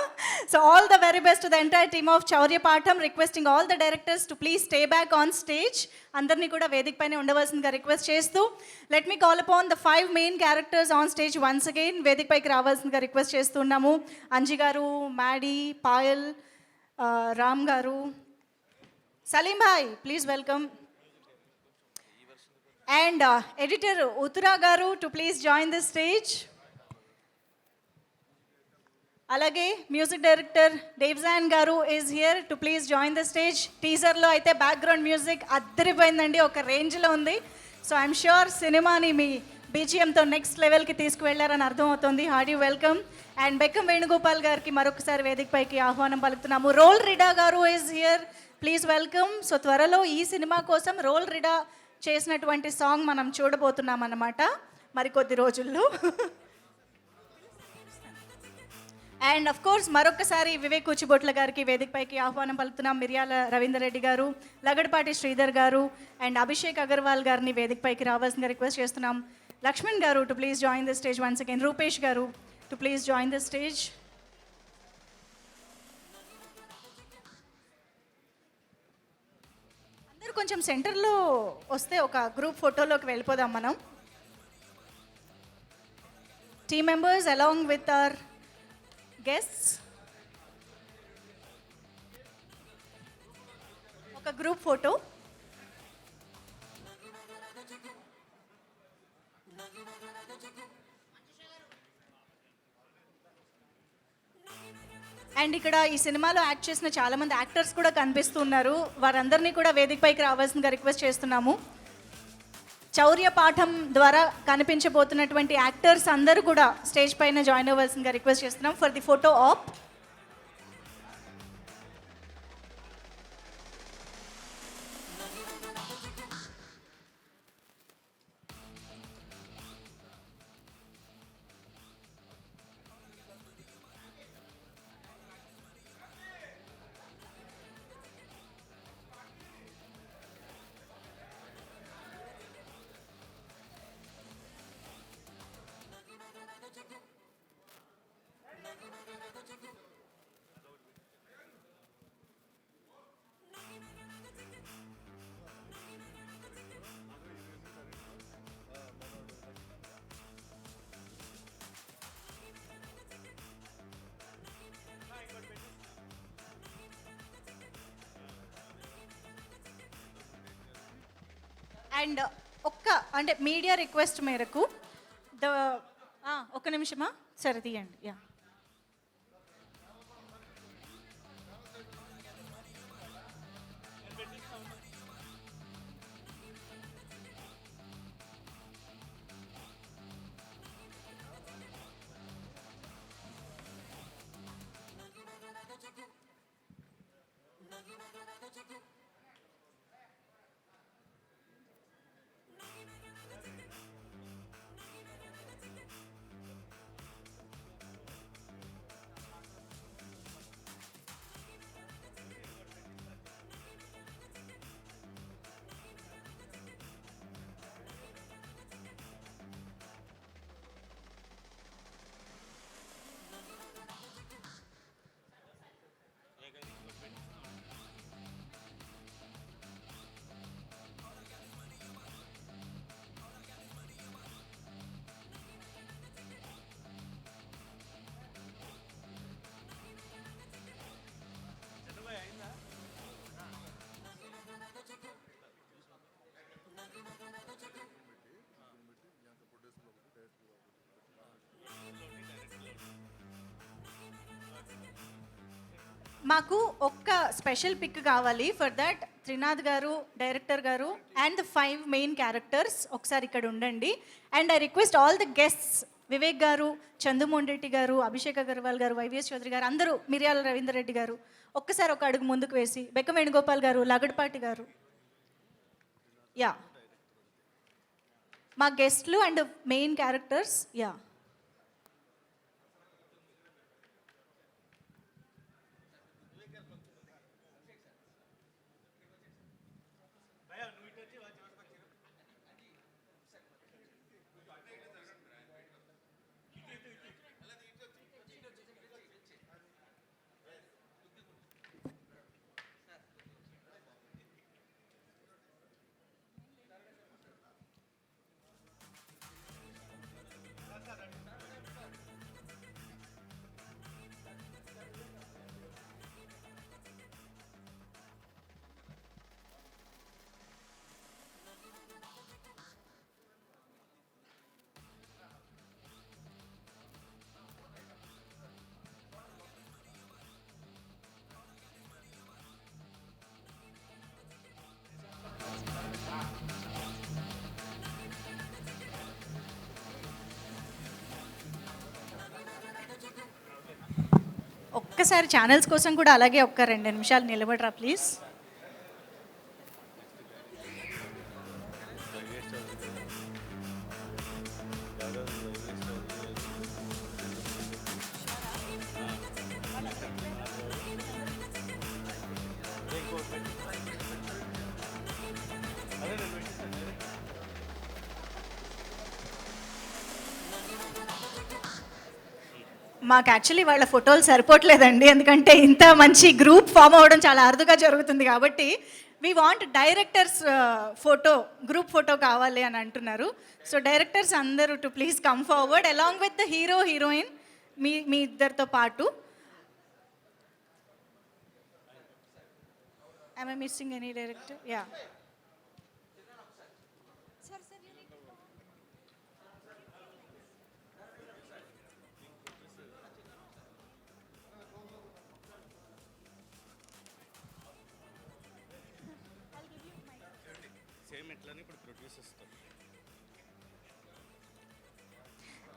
So all the very best the entire team of Chaurya Paatham, requesting all the directors to please stay back on stage. అందరినీ కూడా వేదిక పైన ఉండవలసిందిగా రిక్వెస్ట్ చేస్తూ, let me call upon the 5 main characters on stage once again. వేదిక పైకి రావాల్సిందిగా request చేస్తున్నాము. అంజి గారు, Maddy, Payal, Ram garu, Saleem bhai please welcome. And editor Uttara garu to please join the stage. అలాగే music director Davzand garu is here to please join the stage. టీజర్లో అయితే background music అద్దరిపోయిందండి, ఒక రేంజ్లో ఉంది. సో ఐఎమ్ ష్యూర్ సినిమాని మీ బీజిఎంతో నెక్స్ట్ లెవెల్కి తీసుకువెళ్ళారని అర్థమవుతుంది. Hardy welcome. And Bekkam Venugopal గారికి మరొకసారి వేదికపైకి ఆహ్వానం పలుకుతున్నాము. రోల్ రిడా గారు is here, please welcome. So త్వరలో ఈ సినిమా కోసం రోల్ రిడా చేసినటువంటి సాంగ్ మనం చూడబోతున్నాం అన్నమాట మరికొద్ది రోజుల్లో. అండ్ అఫ్ కోర్స్ మరొకసారి వివేక్ కూచిబొట్ల గారికి వేదికపైకి ఆహ్వానం పలుకుతున్నాం. మిర్యాల రవీందర్ రెడ్డి గారు, లగడపాటి శ్రీధర్ గారు అండ్ అభిషేక్ అగర్వాల్ గారిని వేదికపైకి రావాల్సిందిగా రిక్వెస్ట్ చేస్తున్నాం. Lakshman garu to please join the stage once again. Rupesh garu to please join the stage. అందరూ కొంచెం సెంటర్లో వస్తే ఒక గ్రూప్ ఫోటోలోకి వెళ్ళిపోదాం మనం. Team members along with our guests ఒక గ్రూప్ ఫోటో. అండ్ ఇక్కడ ఈ సినిమాలో యాక్ట్ చేసిన చాలామంది యాక్టర్స్ కూడా కనిపిస్తున్నారు. వారందరినీ కూడా వేదికపైకి రావాల్సిందిగా రిక్వెస్ట్ చేస్తున్నాము. చౌర్య పాఠం ద్వారా కనిపించబోతున్నటువంటి యాక్టర్స్ అందరూ కూడా స్టేజ్ పైన జాయిన్ అవ్వాల్సిందిగా రిక్వెస్ట్ చేస్తున్నాం for the photo op. And అంటే మీడియా రిక్వెస్ట్ మేరకు ఒక్క నిమిషమా సరే తీయండి. యా మాకు ఒక్క స్పెషల్ పిక్ కావాలి. ఫర్ దట్ త్రినాథ్ గారు, డైరెక్టర్ గారు అండ్ ద 5 మెయిన్ క్యారెక్టర్స్ ఒకసారి ఇక్కడ ఉండండి. And I request all the guests Vivek గారు, చందుమోహన్ రెడ్డి గారు, అభిషేక్ అగర్వాల్ గారు, వైవిఎస్ చౌదరి గారు, అందరూ, మిర్యాల రవీందర్ రెడ్డి గారు, ఒక్కసారి ఒక అడుగు ముందుకు వేసి, బెక్క వేణుగోపాల్ గారు, లగడపాటి గారు, యా, మా గెస్ట్లు అండ్ మెయిన్ క్యారెక్టర్స్, యా. ఒక్కసారి ఛానల్స్ కోసం కూడా అలాగే ఒక్క 2 నిమిషాలు నిలబడరా ప్లీజ్. మాకు యాక్చువల్లీ వాళ్ళ ఫోటోలు సరిపోవట్లేదండి, ఎందుకంటే ఇంత మంచి గ్రూప్ ఫామ్ అవ్వడం చాలా అరుదుగా జరుగుతుంది కాబట్టి we want directors photo, group photo కావాలి అని అంటున్నారు. సో డైరెక్టర్స్ అందరూ to please come forward along with the hero heroine, మీ ఇద్దరితో పాటు. Am I missing any director? Yeah.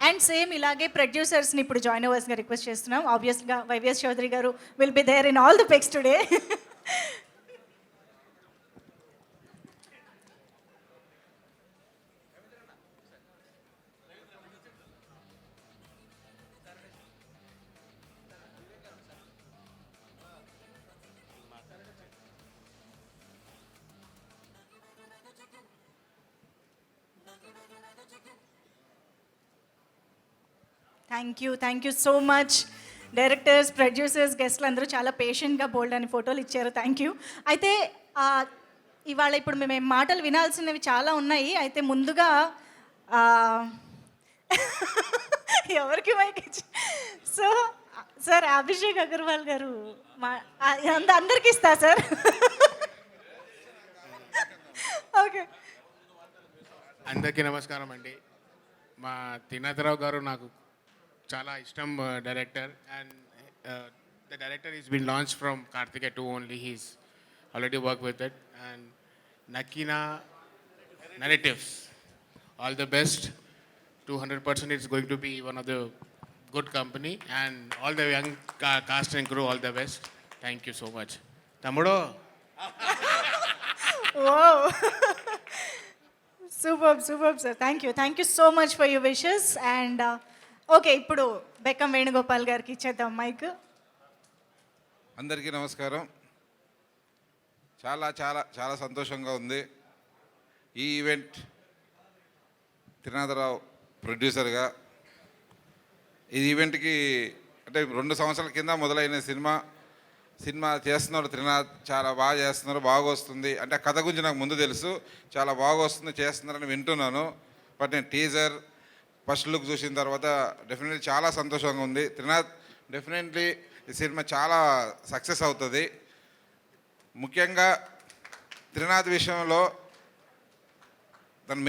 And same ఇలాగే ప్రొడ్యూసర్స్ని ఇప్పుడు జాయిన్ అవ్వాల్సిందిగా రిక్వెస్ట్ చేస్తున్నాం. ఆబ్వియస్గా YVS Chowdary garu will be there in all the pics today. Thank you so much. Directors, producers, గెస్ట్లు అందరూ చాలా పేషెంట్గా బోల్డ్ అని ఫోటోలు ఇచ్చారు. Thank you. అయితే ఇవాళ ఇప్పుడు మేము మాటలు వినాల్సినవి చాలా ఉన్నాయి. అయితే ముందుగా ఎవరికి mic so sir Abhishek Agarwal garu అందరికి ఇస్తా సార్. ఓకే, అందరికీ నమస్కారం అండి. మా త్రినాథరావు గారు నాకు చాలా ఇష్టం director, and the director is been launch from Karthikeya 2 only. He's already work with it. And Nakkina narratives, all the best. 200% it's going to be one of the good company, and all the young cast and crew, all the best. Thank you so much. Tamudo. Wow. Superb sir. Thank you so much for your wishes. And okay, ఇప్పుడు బెక్కం వేణుగోపాల్ గారికి ఇచ్చేద్దాం mic. అందరికీ నమస్కారం. చాలా చాలా చాలా సంతోషంగా ఉంది. ఈ ఈవెంట్ త్రినాథరావు ప్రొడ్యూసర్గా ఈ ఈవెంట్కి అంటే 2 సంవత్సరాల కింద మొదలైన సినిమా చేస్తున్నారు త్రినాథ్. చాలా బాగా చేస్తున్నారు, బాగా వస్తుంది. అంటే కథ గురించి నాకు ముందు తెలుసు, చాలా బాగా వస్తుంది, చేస్తున్నారని వింటున్నాను. బట్ నేను టీజర్, ఫస్ట్ లుక్ చూసిన తర్వాత డెఫినెట్లీ చాలా సంతోషంగా ఉంది. త్రినాథ్ డెఫినెట్లీ ఈ సినిమా చాలా సక్సెస్ అవుతుంది. ముఖ్యంగా త్రినాథ్ విషయంలో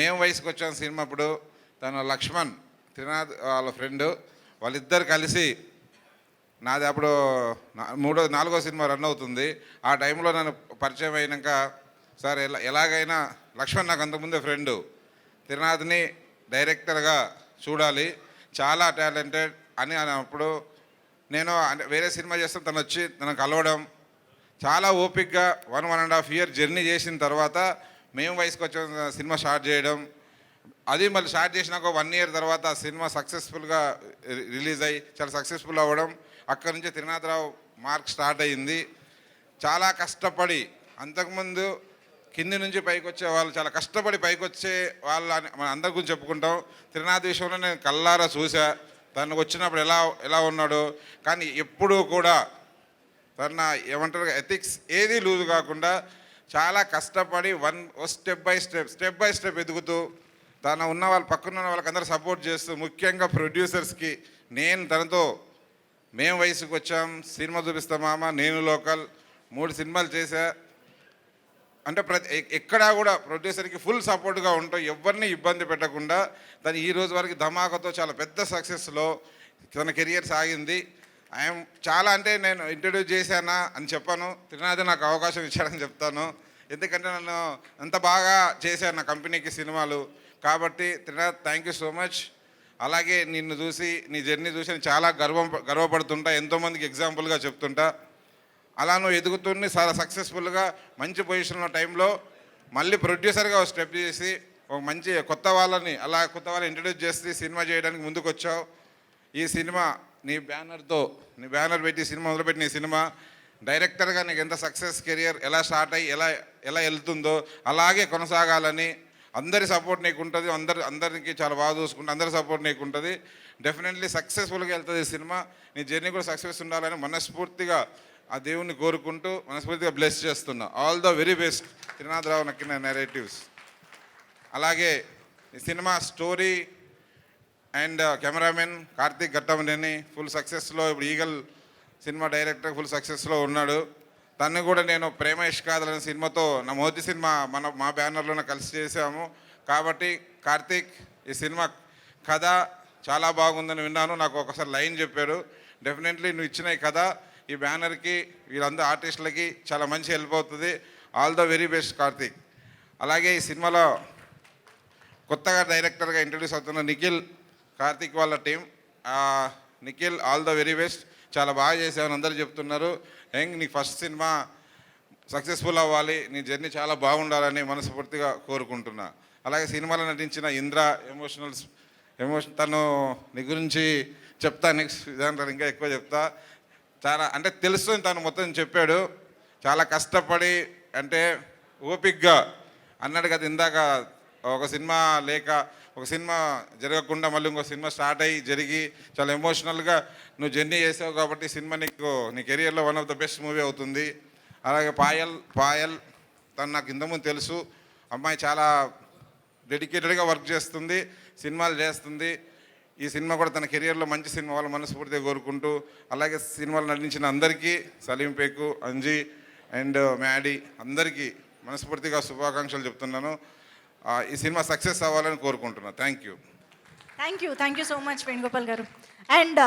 మేము వయసుకు వచ్చాం సినిమా అప్పుడు. తను లక్ష్మణ్, త్రినాథ్ వాళ్ళ ఫ్రెండు, వాళ్ళిద్దరు కలిసి నాది అప్పుడు 4వ సినిమా రన్ అవుతుంది. ఆ టైంలో నన్ను పరిచయం అయినాక, సార్ ఎలాగైనా లక్ష్మణ్ నాకు అంతకుముందే ఫ్రెండు, త్రినాథ్ని డైరెక్టర్గా చూడాలి, చాలా టాలెంటెడ్ అని అన్నప్పుడు నేను వేరే సినిమా చేస్తాం, తను వచ్చి తనను కలవడం, చాలా ఓపిక్గా 1.5 year జర్నీ చేసిన తర్వాత మేము వయసుకు వచ్చే సినిమా స్టార్ట్ చేయడం, అది మళ్ళీ స్టార్ట్ చేసినాక 1 year తర్వాత ఆ సినిమా సక్సెస్ఫుల్గా రిలీజ్ అయ్యి చాలా సక్సెస్ఫుల్ అవ్వడం, అక్కడి నుంచి త్రినాథరావు మార్క్ స్టార్ట్ అయ్యింది. చాలా కష్టపడి, అంతకుముందు కింది నుంచి పైకి వచ్చే వాళ్ళు చాలా కష్టపడి పైకి వచ్చే వాళ్ళు మన అందరి గురించి చెప్పుకుంటాం. త్రినాథ్ విషయంలో నేను కల్లారా చూసా, తను వచ్చినప్పుడు ఎలా ఉన్నాడు, కానీ ఎప్పుడూ కూడా తన ఏమంటారు ఎథిక్స్ ఏది లూజ్ కాకుండా చాలా కష్టపడి స్టెప్ బై స్టెప్ ఎదుగుతూ తన ఉన్న వాళ్ళ పక్కన ఉన్న వాళ్ళకి అందరూ సపోర్ట్ చేస్తూ, ముఖ్యంగా ప్రొడ్యూసర్స్కి నేను తనతో మేము వయసుకు వచ్చాం, సినిమా చూపిస్తాం మామ, నేను లోకల్ 3 సినిమాలు చేశా అంటే ఎక్కడా కూడా ప్రొడ్యూసర్కి ఫుల్ సపోర్ట్గా ఉంటాం, ఎవరిని ఇబ్బంది పెట్టకుండా తను ఈ రోజు వరకు ధమాకాతో చాలా పెద్ద సక్సెస్లో తన కెరియర్ సాగింది. ఐఎమ్ చాలా అంటే నేను ఇంట్రడ్యూస్ చేశానా అని చెప్పాను, త్రినాథ్ నాకు అవకాశం ఇచ్చాడని చెప్తాను. ఎందుకంటే నన్ను అంత బాగా చేశాను నా కంపెనీకి సినిమాలు. కాబట్టి Trinath thank you so much. అలాగే నిన్ను చూసి నీ జర్నీ చూసి నేను చాలా గర్వపడుతుంటా, ఎంతోమందికి ఎగ్జాంపుల్గా చెప్తుంటా. అలా నువ్వు ఎదుగుతున్న చాలా సక్సెస్ఫుల్గా మంచి పొజిషన్లో టైంలో మళ్ళీ ప్రొడ్యూసర్గా ఒక స్టెప్ చేసి ఒక మంచి కొత్త వాళ్ళని ఇంట్రడ్యూస్ చేసి సినిమా చేయడానికి ముందుకు వచ్చావు. ఈ సినిమా నీ బ్యానర్ పెట్టి సినిమా మొదలుపెట్టి నీ సినిమా డైరెక్టర్గా నీకు ఎంత సక్సెస్ కెరియర్ ఎలా స్టార్ట్ అయ్యి ఎలా వెళ్తుందో అలాగే కొనసాగాలని అందరి సపోర్ట్ నీకు ఉంటుంది. అందరికి చాలా బాగా చూసుకుంటే అందరి సపోర్ట్ నీకు ఉంటుంది. డెఫినెట్లీ సక్సెస్ఫుల్గా వెళ్తుంది ఈ సినిమా. నీ జర్నీ కూడా సక్సెస్ ఉండాలని మనస్ఫూర్తిగా ఆ దేవుణ్ణి కోరుకుంటూ మనస్ఫూర్తిగా బ్లెస్ చేస్తున్నా. All the very best Trinatharao Nakkina narratives. అలాగే ఈ cinema story and cameraman Karthik Ghattamaneni full సక్సెస్లో, ఇప్పుడు ఈగల్ సినిమా డైరెక్టర్ ఫుల్ సక్సెస్లో ఉన్నాడు. తను కూడా నేను ప్రేమ ఇష్కాదలనే సినిమాతో నా మొదటి సినిమా మా బ్యానర్లోనే కలిసి చేసాము. కాబట్టి కార్తీక్ ఈ సినిమా కథ చాలా బాగుందని విన్నాను, నాకు ఒకసారి లైన్ చెప్పాడు. డెఫినెట్లీ నువ్వు ఇచ్చిన ఈ కథ ఈ బ్యానర్కి వీళ్ళందరూ ఆర్టిస్టులకి చాలా మంచి హెల్ప్ అవుతుంది. All the very best Karthik. అలాగే ఈ సినిమాలో కొత్తగా డైరెక్టర్గా ఇంట్రడ్యూస్ అవుతున్న నిఖిల్, కార్తీక్ వాళ్ళ team. Nikhil all the very best, చాలా బాగా చేసావని అందరూ చెప్తున్నారు. నీ ఫస్ట్ సినిమా సక్సెస్ఫుల్ అవ్వాలి, నీ జర్నీ చాలా బాగుండాలని మనస్ఫూర్తిగా కోరుకుంటున్నా. అలాగే సినిమాలో నటించిన ఇంద్ర తను నీ గురించి చెప్తా, నెక్స్ట్ దాంట్లో ఇంకా ఎక్కువ చెప్తా. చాలా అంటే తెలుస్తుంది, తను మొత్తం చెప్పాడు. చాలా కష్టపడి అంటే ఓపిక్గా అన్నాడు కదా ఇందాక, ఒక సినిమా జరగకుండా మళ్ళీ ఇంకో సినిమా స్టార్ట్ అయ్యి జరిగి చాలా ఎమోషనల్గా నువ్వు జర్నీ చేసావు. కాబట్టి సినిమా నీ కెరియర్లో one of the best movie అవుతుంది. అలాగే పాయల్ తను నాకు ఇంతకుముందు తెలుసు, అమ్మాయి చాలా డెడికేటెడ్గా వర్క్ చేస్తుంది, సినిమాలు చేస్తుంది. ఈ సినిమా కూడా తన కెరియర్లో మంచి సినిమా వాళ్ళ మనస్ఫూర్తిగా కోరుకుంటూ, అలాగే సినిమాలు నటించిన అందరికీ సలీం పేకు, అంజీ అండ్ మ్యాడీ అందరికీ మనస్ఫూర్తిగా శుభాకాంక్షలు చెప్తున్నాను. ఈ సినిమా సక్సెస్ అవ్వాలని కోరుకుంటున్నాను. Thank you so much Venugopal garu. And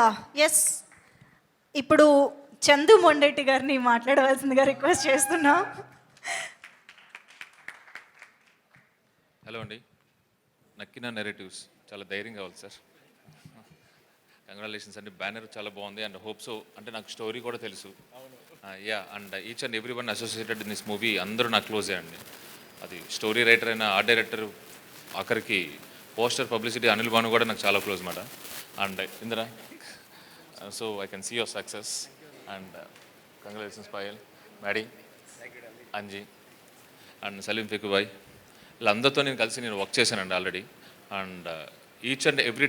yes, ఇప్పుడు చందు మొండెట్టి గారిని మాట్లాడవలసిందిగా రిక్వెస్ట్ చేస్తున్నా. హలో అండి, నక్కిన నెరేటివ్స్ చాలా ధైర్యం కావాలి సార్. కంగ్రాచులేషన్స్ అండి, బ్యానర్ చాలా బాగుంది అండ్ హోప్ సో. అంటే నాకు స్టోరీ కూడా తెలుసు. And each and every one associated in this movie అందరూ నాకు క్లోజే అండి. అది స్టోరీ రైటర్ అయినా ఆర్ట్ డైరెక్టర్, ఆఖరికి పోస్టర్ పబ్లిసిటీ అనిల్ భాను కూడా నాకు చాలా క్లోజ్ మాట. And Indira, so I can see your success and congratulations Payal, Maddy, Anji and Saleem Phekubhai, వీళ్ళందరితో నేను కలిసి వర్క్ చేశానండి already. And each and every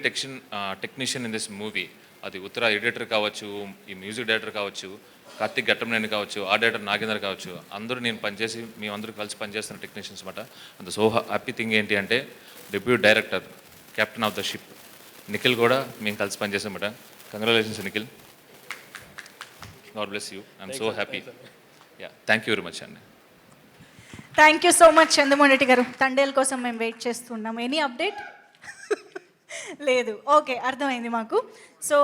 technician in this movie, అది ఉత్తర ఎడిటర్ కావచ్చు, ఈ మ్యూజిక్ డైరెక్టర్ కావచ్చు, కార్తీక్ ఘట్టమనేని కావచ్చు, ఆర్ట్ డైరెక్టర్ నాగేందర్ కావచ్చు, అందరూ నేను పనిచేసి మేమందరూ కలిసి పనిచేస్తున్న టెక్నీషియన్స్ మాట. అంత సో హ్యాపీ థింగ్ ఏంటి అంటే debut director, captain of the ship Nikhil కూడా మేము కలిసి పనిచేసామట. Congratulations Nikhil, God bless you, I'm so happy. Thank you very much అండి. థ్యాంక్ యూ సో మచ్ చందుమొండెట్టి గారు. తండేల్ కోసం మేము వెయిట్ చేస్తున్నాం. Any update? లేదు, ఓకే, అర్థమైంది మాకు. సో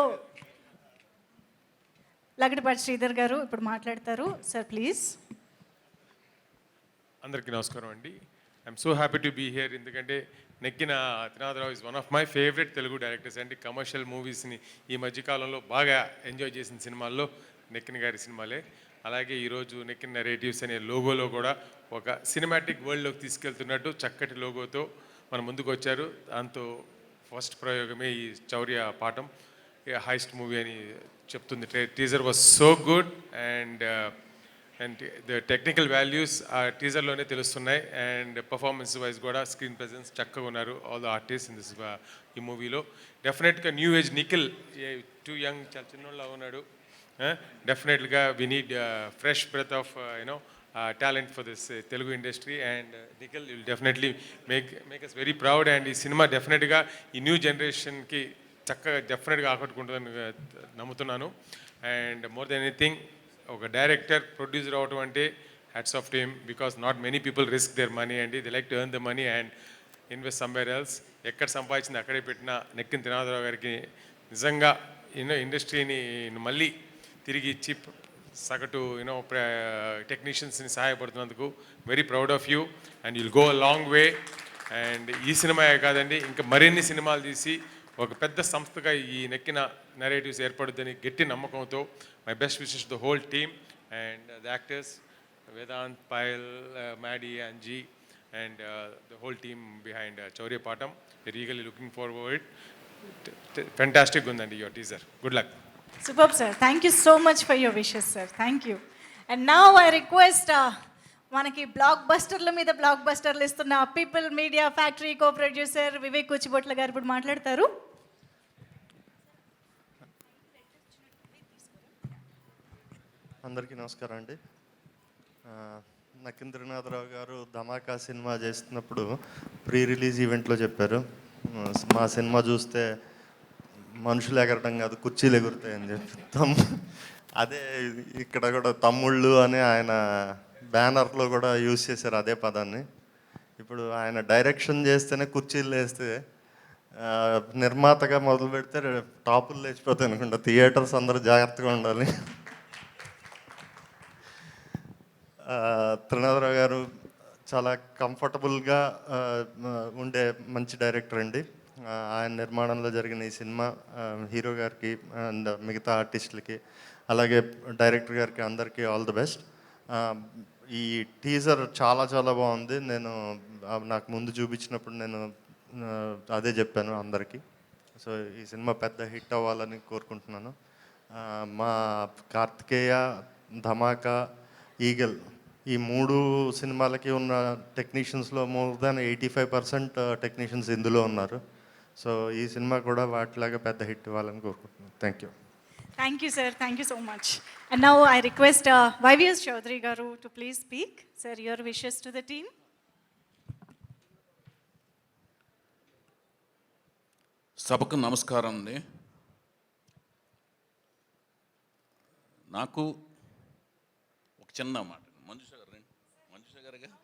లగడపాటి శ్రీధర్ గారు ఇప్పుడు మాట్లాడతారు. Sir please. అందరికీ నమస్కారం అండి. I'm so happy to be here. ఎందుకంటే Nakkina Trinatharao is one of my favourite Telugu directors అండి. కమర్షియల్ మూవీస్ని ఈ మధ్యకాలంలో బాగా ఎంజాయ్ చేసిన సినిమాల్లో నెక్కిన గారి సినిమాలే. అలాగే ఈరోజు నెక్కిన నెరేటివ్స్ అనే లోగోలో కూడా ఒక సినిమాటిక్ వరల్డ్లోకి తీసుకెళ్తున్నట్టు చక్కటి లోగోతో మన ముందుకు వచ్చారు. దాంతో ఫస్ట్ ప్రయోగమే ఈ చౌర్య పాఠం హైస్ట్ మూవీ అని చెప్తుంది. Teaser was so good and the technical values ఆ టీజర్లోనే తెలుస్తున్నాయి. అండ్ పర్ఫార్మెన్స్ వైజ్ కూడా స్క్రీన్ ప్రెజెన్స్ చక్కగా ఉన్నారు all the artist in this ఈ మూవీలో. డెఫినెట్గా new age Nikhil too young, చాలా చిన్నోళ్ళ ఉన్నాడు. డెఫినెట్గా we need fresh breath of talent for this Telugu industry. And Nikhil will definitely make us very proud. And ఈ సినిమా డెఫినెట్గా ఈ న్యూ జనరేషన్కి చక్కగా డెఫినెట్గా ఆకట్టుకుంటుందని నమ్ముతున్నాను. అండ్ మోర్ దెన్ ఎనీథింగ్ ఒక డైరెక్టర్ ప్రొడ్యూసర్ అవటం అంటే hats off team, because not many people risk their money అండి. They like to earn the money and invest somewhere else. ఎక్కడ సంపాదించింది అక్కడే పెట్టిన నెక్కిన త్రినాథరావు గారికి నిజంగా ఇండస్ట్రీని మళ్ళీ తిరిగి ఇచ్చి సగటు టెక్నీషియన్స్ని సహాయపడుతున్నందుకు very proud of you and you'll go a long way. And ఈ సినిమాయే కాదండి, ఇంకా మరిన్ని సినిమాలు తీసి ఒక పెద్ద సంస్థగా ఈ నెక్కిన నెరేటివ్స్ ఏర్పడుద్దని గట్టి నమ్మకంతో my best wishes to the whole team and the actors Vedanth, Payal, Maddy, Anji and the whole team behind Chaurya Paatham. Very eagerly looking forward. Fantastic ఉందండి your teaser. Good luck. Superb, sir. Thank you so much for your wishes, sir. Thank you. And now I request మనకి బ్లాక్ బస్టర్ల మీద బ్లాక్ బస్టర్లు ఇస్తున్న People media Factory co producer Vivek Kuchibhotla గారు ఇప్పుడు మాట్లాడతారు. అందరికీ నమస్కారం అండి. నక్కిన త్రినాథరావు గారు ధమాకా సినిమా చేస్తున్నప్పుడు ప్రీ రిలీజ్ ఈవెంట్లో చెప్పారు, మా సినిమా చూస్తే మనుషులు ఎగరటం కాదు కుర్చీలు ఎగురుతాయని చెప్పి. అదే ఇక్కడ కూడా తమ్ముళ్ళు అని ఆయన బ్యానర్లో కూడా యూజ్ చేశారు అదే పదాన్ని. ఇప్పుడు ఆయన డైరెక్షన్ చేస్తేనే కుర్చీలు వేస్తే నిర్మాతగా మొదలు పెడితే టాపులు లేచిపోతాయి అనుకుంటా. థియేటర్స్ అందరూ జాగ్రత్తగా ఉండాలి. త్రినాథరావు గారు చాలా కంఫర్టబుల్గా ఉండే మంచి డైరెక్టర్ అండి. ఆయన నిర్మాణంలో జరిగిన ఈ సినిమా హీరో గారికి అండ్ మిగతా ఆర్టిస్టులకి అలాగే డైరెక్టర్ గారికి అందరికీ ఆల్ ది బెస్ట్. ఈ టీజర్ చాలా చాలా బాగుంది. నేను నాకు ముందు చూపించినప్పుడు నేను అదే చెప్పాను అందరికీ. సో ఈ సినిమా పెద్ద హిట్ అవ్వాలని కోరుకుంటున్నాను. మా కార్తికేయ, ధమాకా, ఈగల్ ఈ 3 సినిమాలకి ఉన్న టెక్నీషియన్స్లో మోర్ దాన్ 85% టెక్నీషియన్స్ ఇందులో ఉన్నారు. సో ఈ సినిమా కూడా వాటిలాగా పెద్ద హిట్ ఇవ్వాలని కోరుకుంటున్నాను. Thank you. Thank you, sir. Thank you so much. And now I request YVS Chaudhary garu to please speak. Sir, your wishes to the team. సభకు నమస్కారం అండి. నాకు ఒక చిన్న మాట, మంజుష గారుగా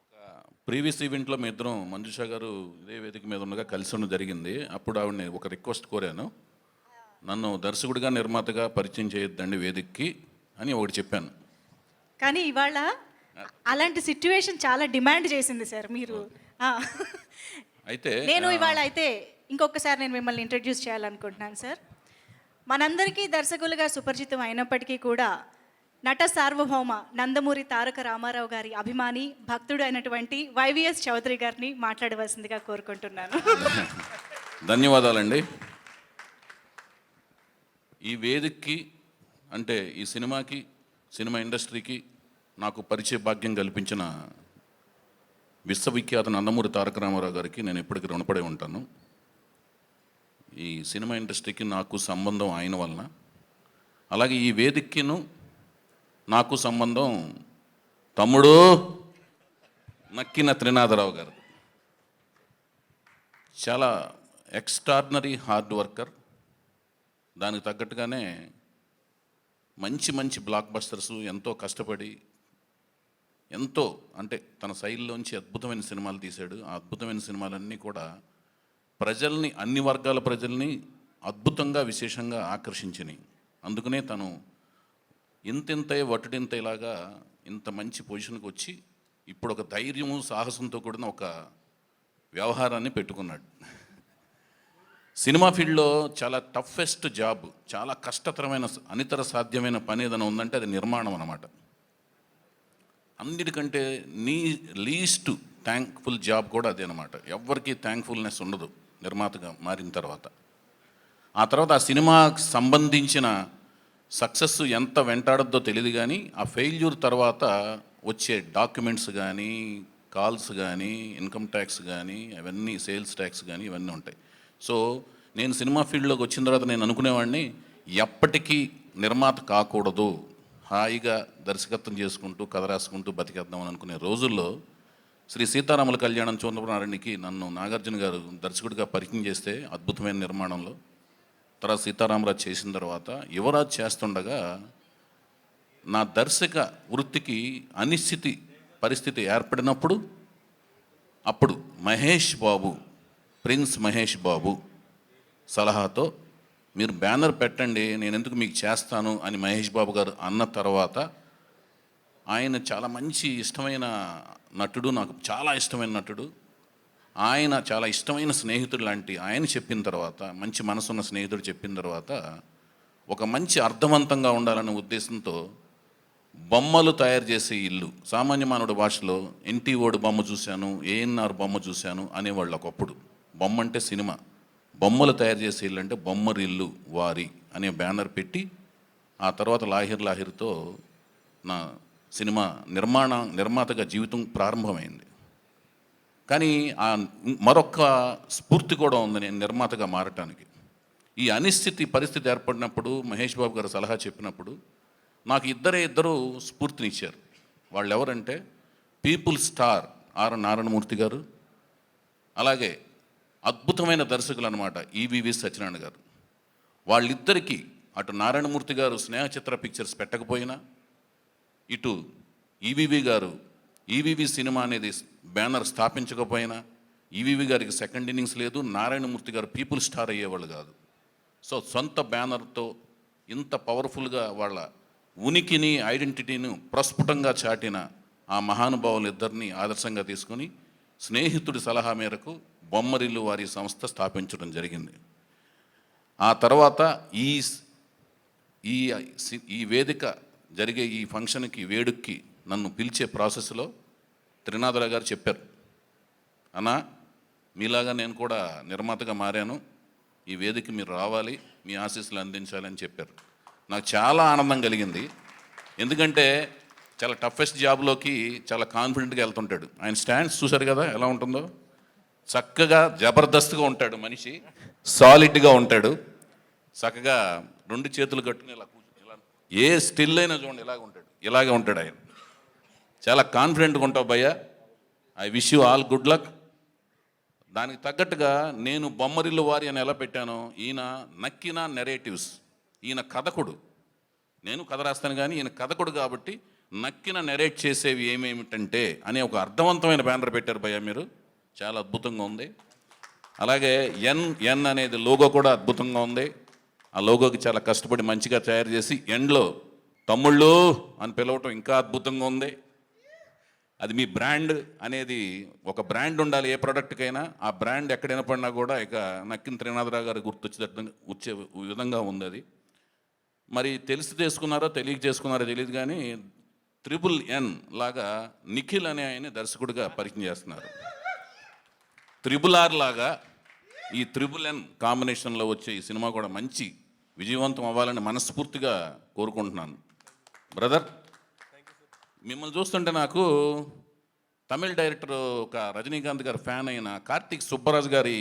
ఒక ప్రీవియస్ ఈవెంట్లో మీ ఇద్దరం మంజుష గారు ఇదే వేదిక మీద ఉండగా కలిసి ఉండడం జరిగింది. అప్పుడు ఆవిడని ఒక రిక్వెస్ట్ కోరాను, నన్ను దర్శకుడిగా నిర్మాతగా పరిచయం చేయొద్దండి వేదికకి అని ఒకటి చెప్పాను. కానీ ఇవాళ అలాంటి సిట్యుయేషన్ చాలా డిమాండ్ చేసింది సార్ మీరు. అయితే నేను ఇవాళ అయితే ఇంకొకసారి నేను మిమ్మల్ని ఇంట్రడ్యూస్ చేయాలనుకుంటున్నాను సార్. మనందరికీ దర్శకులుగా సుపరిచితం అయినప్పటికీ కూడా నట సార్వభౌమ నందమూరి తారక రామారావు గారి అభిమాని భక్తుడు అయినటువంటి వైవిఎస్ చౌదరి గారిని మాట్లాడవలసిందిగా కోరుకుంటున్నాను. ధన్యవాదాలండి. ఈ వేదికకి అంటే ఈ సినిమాకి, సినిమా ఇండస్ట్రీకి నాకు పరిచయ భాగ్యం కల్పించిన విశ్వవిఖ్యాత నందమూరి తారక రామారావు గారికి నేను ఎప్పటికీ రుణపడి ఉంటాను. ఈ సినిమా ఇండస్ట్రీకి నాకు సంబంధం ఆయన వలన, అలాగే ఈ వేదికను నాకు సంబంధం తమ్ముడు నక్కిన త్రినాథరావు గారు. చాలా ఎక్స్ట్రాడినరీ హార్డ్ వర్కర్. దానికి తగ్గట్టుగానే మంచి మంచి బ్లాక్ బస్టర్స్ ఎంతో కష్టపడి ఎంతో అంటే తన శైలిలోంచి అద్భుతమైన సినిమాలు తీశాడు. ఆ అద్భుతమైన సినిమాలన్నీ కూడా ప్రజల్ని, అన్ని వర్గాల ప్రజల్ని అద్భుతంగా విశేషంగా ఆకర్షించినాయి. అందుకనే తను ఇంతింత వటుడింత ఇలాగా ఇంత మంచి పొజిషన్కి వచ్చి ఇప్పుడు ఒక ధైర్యము సాహసంతో కూడిన ఒక వ్యవహారాన్ని పెట్టుకున్నాడు. సినిమా ఫీల్డ్లో చాలా టఫెస్ట్ జాబ్, చాలా కష్టతరమైన అనితర సాధ్యమైన పని ఏదైనా ఉందంటే అది నిర్మాణం అన్నమాట. అన్నిటికంటే లీస్ట్ థ్యాంక్ఫుల్ జాబ్ కూడా అదే అనమాట. ఎవ్వరికీ థ్యాంక్ఫుల్నెస్ ఉండదు నిర్మాతగా మారిన తర్వాత. ఆ తర్వాత ఆ సినిమాకి సంబంధించిన సక్సెస్ ఎంత వెంటాడద్దో తెలియదు, కానీ ఆ ఫెయిల్యూర్ తర్వాత వచ్చే డాక్యుమెంట్స్ కానీ, కాల్స్ కానీ, ఇన్కమ్ ట్యాక్స్ కానీ, అవన్నీ సేల్స్ ట్యాక్స్ కానీ ఇవన్నీ ఉంటాయి. సో నేను సినిమా ఫీల్డ్లోకి వచ్చిన తర్వాత నేను అనుకునేవాడిని ఎప్పటికీ నిర్మాత కాకూడదు, హాయిగా దర్శకత్వం చేసుకుంటూ కథ రాసుకుంటూ బతికేద్దామని అనుకునే రోజుల్లో శ్రీ సీతారాముల కళ్యాణం చూడనారాయణకి నన్ను నాగార్జున గారు దర్శకుడిగా పరిచయం చేస్తే అద్భుతమైన నిర్మాణంలో, తర్వాత సీతారామరాజు చేసిన తర్వాత యువరాజ్ చేస్తుండగా నా దర్శక వృత్తికి అనిశ్చితి పరిస్థితి ఏర్పడినప్పుడు అప్పుడు మహేష్ బాబు, ప్రిన్స్ మహేష్ బాబు సలహాతో మీరు బ్యానర్ పెట్టండి, నేను ఎందుకు మీకు చేస్తాను అని మహేష్ బాబు గారు అన్న తర్వాత, ఆయన చాలా మంచి ఇష్టమైన నటుడు, నాకు చాలా ఇష్టమైన నటుడు, ఆయన చాలా ఇష్టమైన స్నేహితుడు లాంటి ఆయన చెప్పిన తర్వాత, మంచి మనసున్న స్నేహితుడు చెప్పిన తర్వాత, ఒక మంచి అర్థవంతంగా ఉండాలనే ఉద్దేశంతో బొమ్మలు తయారు చేసే ఇల్లు, సామాన్య మానవుడి భాషలో ఎన్టీ ఓడి బొమ్మ చూశాను, ఏఎన్ఆర్ బొమ్మ చూశాను అనేవాళ్ళు ఒకప్పుడు. బొమ్మ అంటే సినిమా, బొమ్మలు తయారు చేసే ఇల్లు అంటే బొమ్మరిల్లు వారి అనే బ్యానర్ పెట్టి ఆ తర్వాత లాహిర్ లాహిర్తో నా సినిమా నిర్మాతగా జీవితం ప్రారంభమైంది. కానీ ఆ మరొక స్ఫూర్తి కూడా ఉంది నేను నిర్మాతగా మారటానికి. ఈ అనిశ్చితి పరిస్థితి ఏర్పడినప్పుడు మహేష్ బాబు గారు సలహా చెప్పినప్పుడు నాకు ఇద్దరు స్ఫూర్తినిచ్చారు. వాళ్ళు ఎవరంటే పీపుల్ స్టార్ ఆర్ నారాయణమూర్తి గారు, అలాగే అద్భుతమైన దర్శకులు అనమాట ఈవీవి సత్యనారాయణ గారు. వాళ్ళిద్దరికీ అటు నారాయణమూర్తి గారు స్నేహచిత్ర పిక్చర్స్ పెట్టకపోయినా, ఇటు ఈవీవి గారు ఈవీవి సినిమా అనేది బ్యానర్ స్థాపించకపోయినా, ఈవీవి గారికి సెకండ్ ఇన్నింగ్స్ లేదు, నారాయణమూర్తి గారు పీపుల్ స్టార్ అయ్యేవాళ్ళు కాదు. సో సొంత బ్యానర్తో ఇంత పవర్ఫుల్గా వాళ్ళ ఉనికిని ఐడెంటిటీని ప్రస్ఫుటంగా చాటిన ఆ మహానుభావులు ఇద్దరిని ఆదర్శంగా తీసుకొని స్నేహితుడి సలహా మేరకు బొమ్మరిల్లు వారి సంస్థ స్థాపించడం జరిగింది. ఆ తర్వాత ఈ వేదిక జరిగే ఈ ఫంక్షన్కి వేడుక్కి నన్ను పిలిచే ప్రాసెస్లో త్రినాథరావు గారు చెప్పారు, అన్నా మీలాగా నేను కూడా నిర్మాతగా మారాను, ఈ వేదిక మీరు రావాలి, మీ ఆశీస్సులు అందించాలని చెప్పారు. నాకు చాలా ఆనందం కలిగింది. ఎందుకంటే చాలా టఫెస్ట్ జాబ్లోకి చాలా కాన్ఫిడెంట్గా వెళ్తుంటాడు. ఆయన స్టాండ్స్ చూశారు కదా ఎలా ఉంటుందో, చక్కగా జబర్దస్త్గా ఉంటాడు మనిషి, సాలిడ్గా ఉంటాడు, చక్కగా రెండు చేతులు కట్టుకుని ఇలా కూర్చుని ఇలా ఏ స్టిల్ అయినా చూడండి ఇలాగే ఉంటాడు ఆయన. చాలా కాన్ఫిడెంట్గా ఉంటావు భయ్య, I wish you all good luck. దానికి తగ్గట్టుగా నేను బొమ్మరిల్లు వారి అని ఎలా పెట్టానో, ఈయన నక్కిన నెరేటివ్స్, ఈయన కథకుడు, నేను కథ రాస్తాను కానీ ఈయన కథకుడు కాబట్టి నక్కిన నెరేట్ చేసేవి ఏమేమిటంటే అనే ఒక అర్థవంతమైన బ్యానర్ పెట్టారు భయ్య మీరు, చాలా అద్భుతంగా ఉంది. అలాగే ఎన్ అనేది లోగో కూడా అద్భుతంగా ఉంది. ఆ లోగోకి చాలా కష్టపడి మంచిగా తయారు చేసి ఎండ్లో తమ్ముళ్ళు అని పిలవటం ఇంకా అద్భుతంగా ఉంది. అది మీ బ్రాండ్ అనేది, ఒక బ్రాండ్ ఉండాలి ఏ ప్రోడక్ట్కైనా, ఆ బ్రాండ్ ఎక్కడైనా పడినా కూడా ఇక నక్కిన త్రినాథరావు గారు వచ్చే విధంగా ఉంది అది. మరి తెలిసి చేసుకున్నారో తెలియక చేసుకున్నారో తెలియదు కానీ NNN లాగా నిఖిల్ అనే ఆయన దర్శకుడిగా పరిచయం చేస్తున్నారు. RRR లాగా ఈ NNN కాంబినేషన్లో వచ్చే ఈ సినిమా కూడా మంచి విజయవంతం అవ్వాలని మనస్ఫూర్తిగా కోరుకుంటున్నాను. బ్రదర్, మిమ్మల్ని చూస్తుంటే నాకు తమిళ డైరెక్టర్ ఒక రజనీకాంత్ గారు ఫ్యాన్ అయిన కార్తీక్ సుబ్బరాజు గారి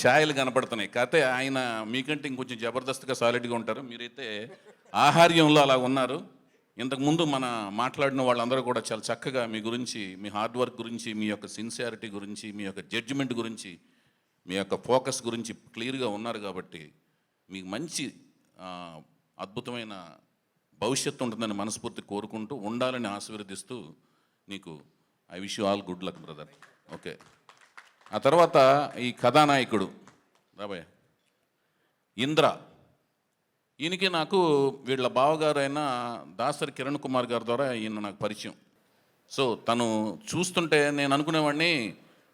ఛాయలు కనపడుతున్నాయి. కాకపోతే ఆయన మీకంటే ఇంకొంచెం జబర్దస్త్గా సాలిడ్గా ఉంటారు, మీరైతే ఆహార్యంలో అలా ఉన్నారు. ఇంతకుముందు మన మాట్లాడిన వాళ్ళందరూ కూడా చాలా చక్కగా మీ గురించి, మీ హార్డ్ వర్క్ గురించి, మీ యొక్క సిన్సియారిటీ గురించి, మీ యొక్క జడ్జిమెంట్ గురించి, మీ యొక్క ఫోకస్ గురించి క్లియర్గా ఉన్నారు. కాబట్టి మీకు మంచి అద్భుతమైన భవిష్యత్తు ఉంటుందని మనస్ఫూర్తి కోరుకుంటూ, ఉండాలని ఆశీర్వదిస్తూ నీకు I wish you all good luck brother. Okay. ఆ తర్వాత ఈ కథానాయకుడు రాబోయే ఇంద్ర, ఈయనకి నాకు వీళ్ళ బావగారు అయిన దాసరి కిరణ్ కుమార్ గారి ద్వారా ఈయన నాకు పరిచయం. సో తను చూస్తుంటే నేను అనుకునేవాడిని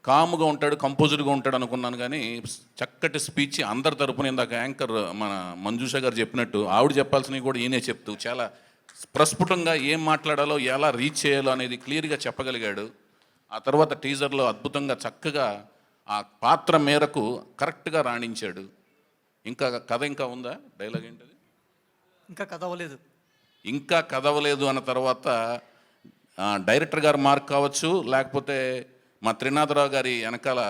కాముగా ఉంటాడు, కంపోజ్డ్గా ఉంటాడు అనుకున్నాను, కానీ చక్కటి స్పీచ్ అందరి తరపున ఇందాక యాంకర్ మన మంజుష గారు చెప్పినట్టు ఆవిడ చెప్పాల్సినవి కూడా ఈయనే చెప్తూ చాలా ప్రస్ఫుటంగా ఏం మాట్లాడాలో ఎలా రీచ్ చేయాలో అనేది క్లియర్గా చెప్పగలిగాడు. ఆ తర్వాత టీజర్లో అద్భుతంగా చక్కగా ఆ పాత్ర మేరకు కరెక్ట్గా రాణించాడు. ఇంకా కథ ఇంకా ఉందా? డైలాగ్ ఏంటది? ఇంకా కథ అవ్వలేదు. ఇంకా కదవలేదు అన్న తర్వాత డైరెక్టర్ గారు మార్క్ కావచ్చు, లేకపోతే మా త్రినాథరావు గారి వెనకాల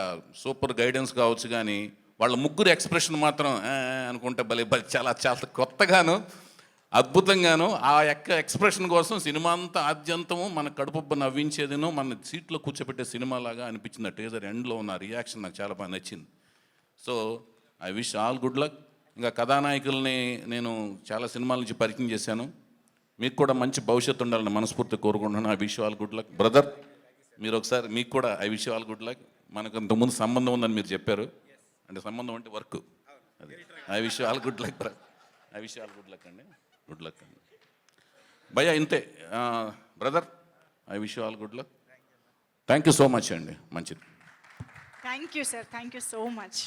సూపర్ గైడెన్స్ కావచ్చు, కానీ వాళ్ళ ముగ్గురు ఎక్స్ప్రెషన్ మాత్రం అనుకుంటే భలే చాలా చాలా కొత్తగాను అద్భుతంగాను ఆ ఎక్స్ప్రెషన్ కోసం సినిమా అంతా ఆద్యంతము మన కడుపు నవ్వించేదిను మన సీట్లో కూర్చోబెట్టే సినిమాలాగా అనిపించింది. ఆ టీజర్ ఎండ్లో ఉన్న రియాక్షన్ నాకు చాలా బాగా నచ్చింది. So I wish all good luck. ఇంకా కథానాయకుల్ని నేను చాలా సినిమాల నుంచి పరిచయం చేశాను. మీకు కూడా మంచి భవిష్యత్తు ఉండాలని మనస్ఫూర్తిగా కోరుకుంటున్నాను. I wish all good luck brother. మీరు ఒకసారి మీకు కూడా I wish all good luck. మనకు ఇంతకుముందు సంబంధం ఉందని మీరు చెప్పారు, అంటే సంబంధం అంటే వర్క్. అది I wish all good luck brother. I wish all good luck అండి. గుడ్ లక్ అండి భయ్యా. ఇంతే brother. I wish all good luck. Thank you so much అండి. మంచిది. Thank you sir, thank you so much.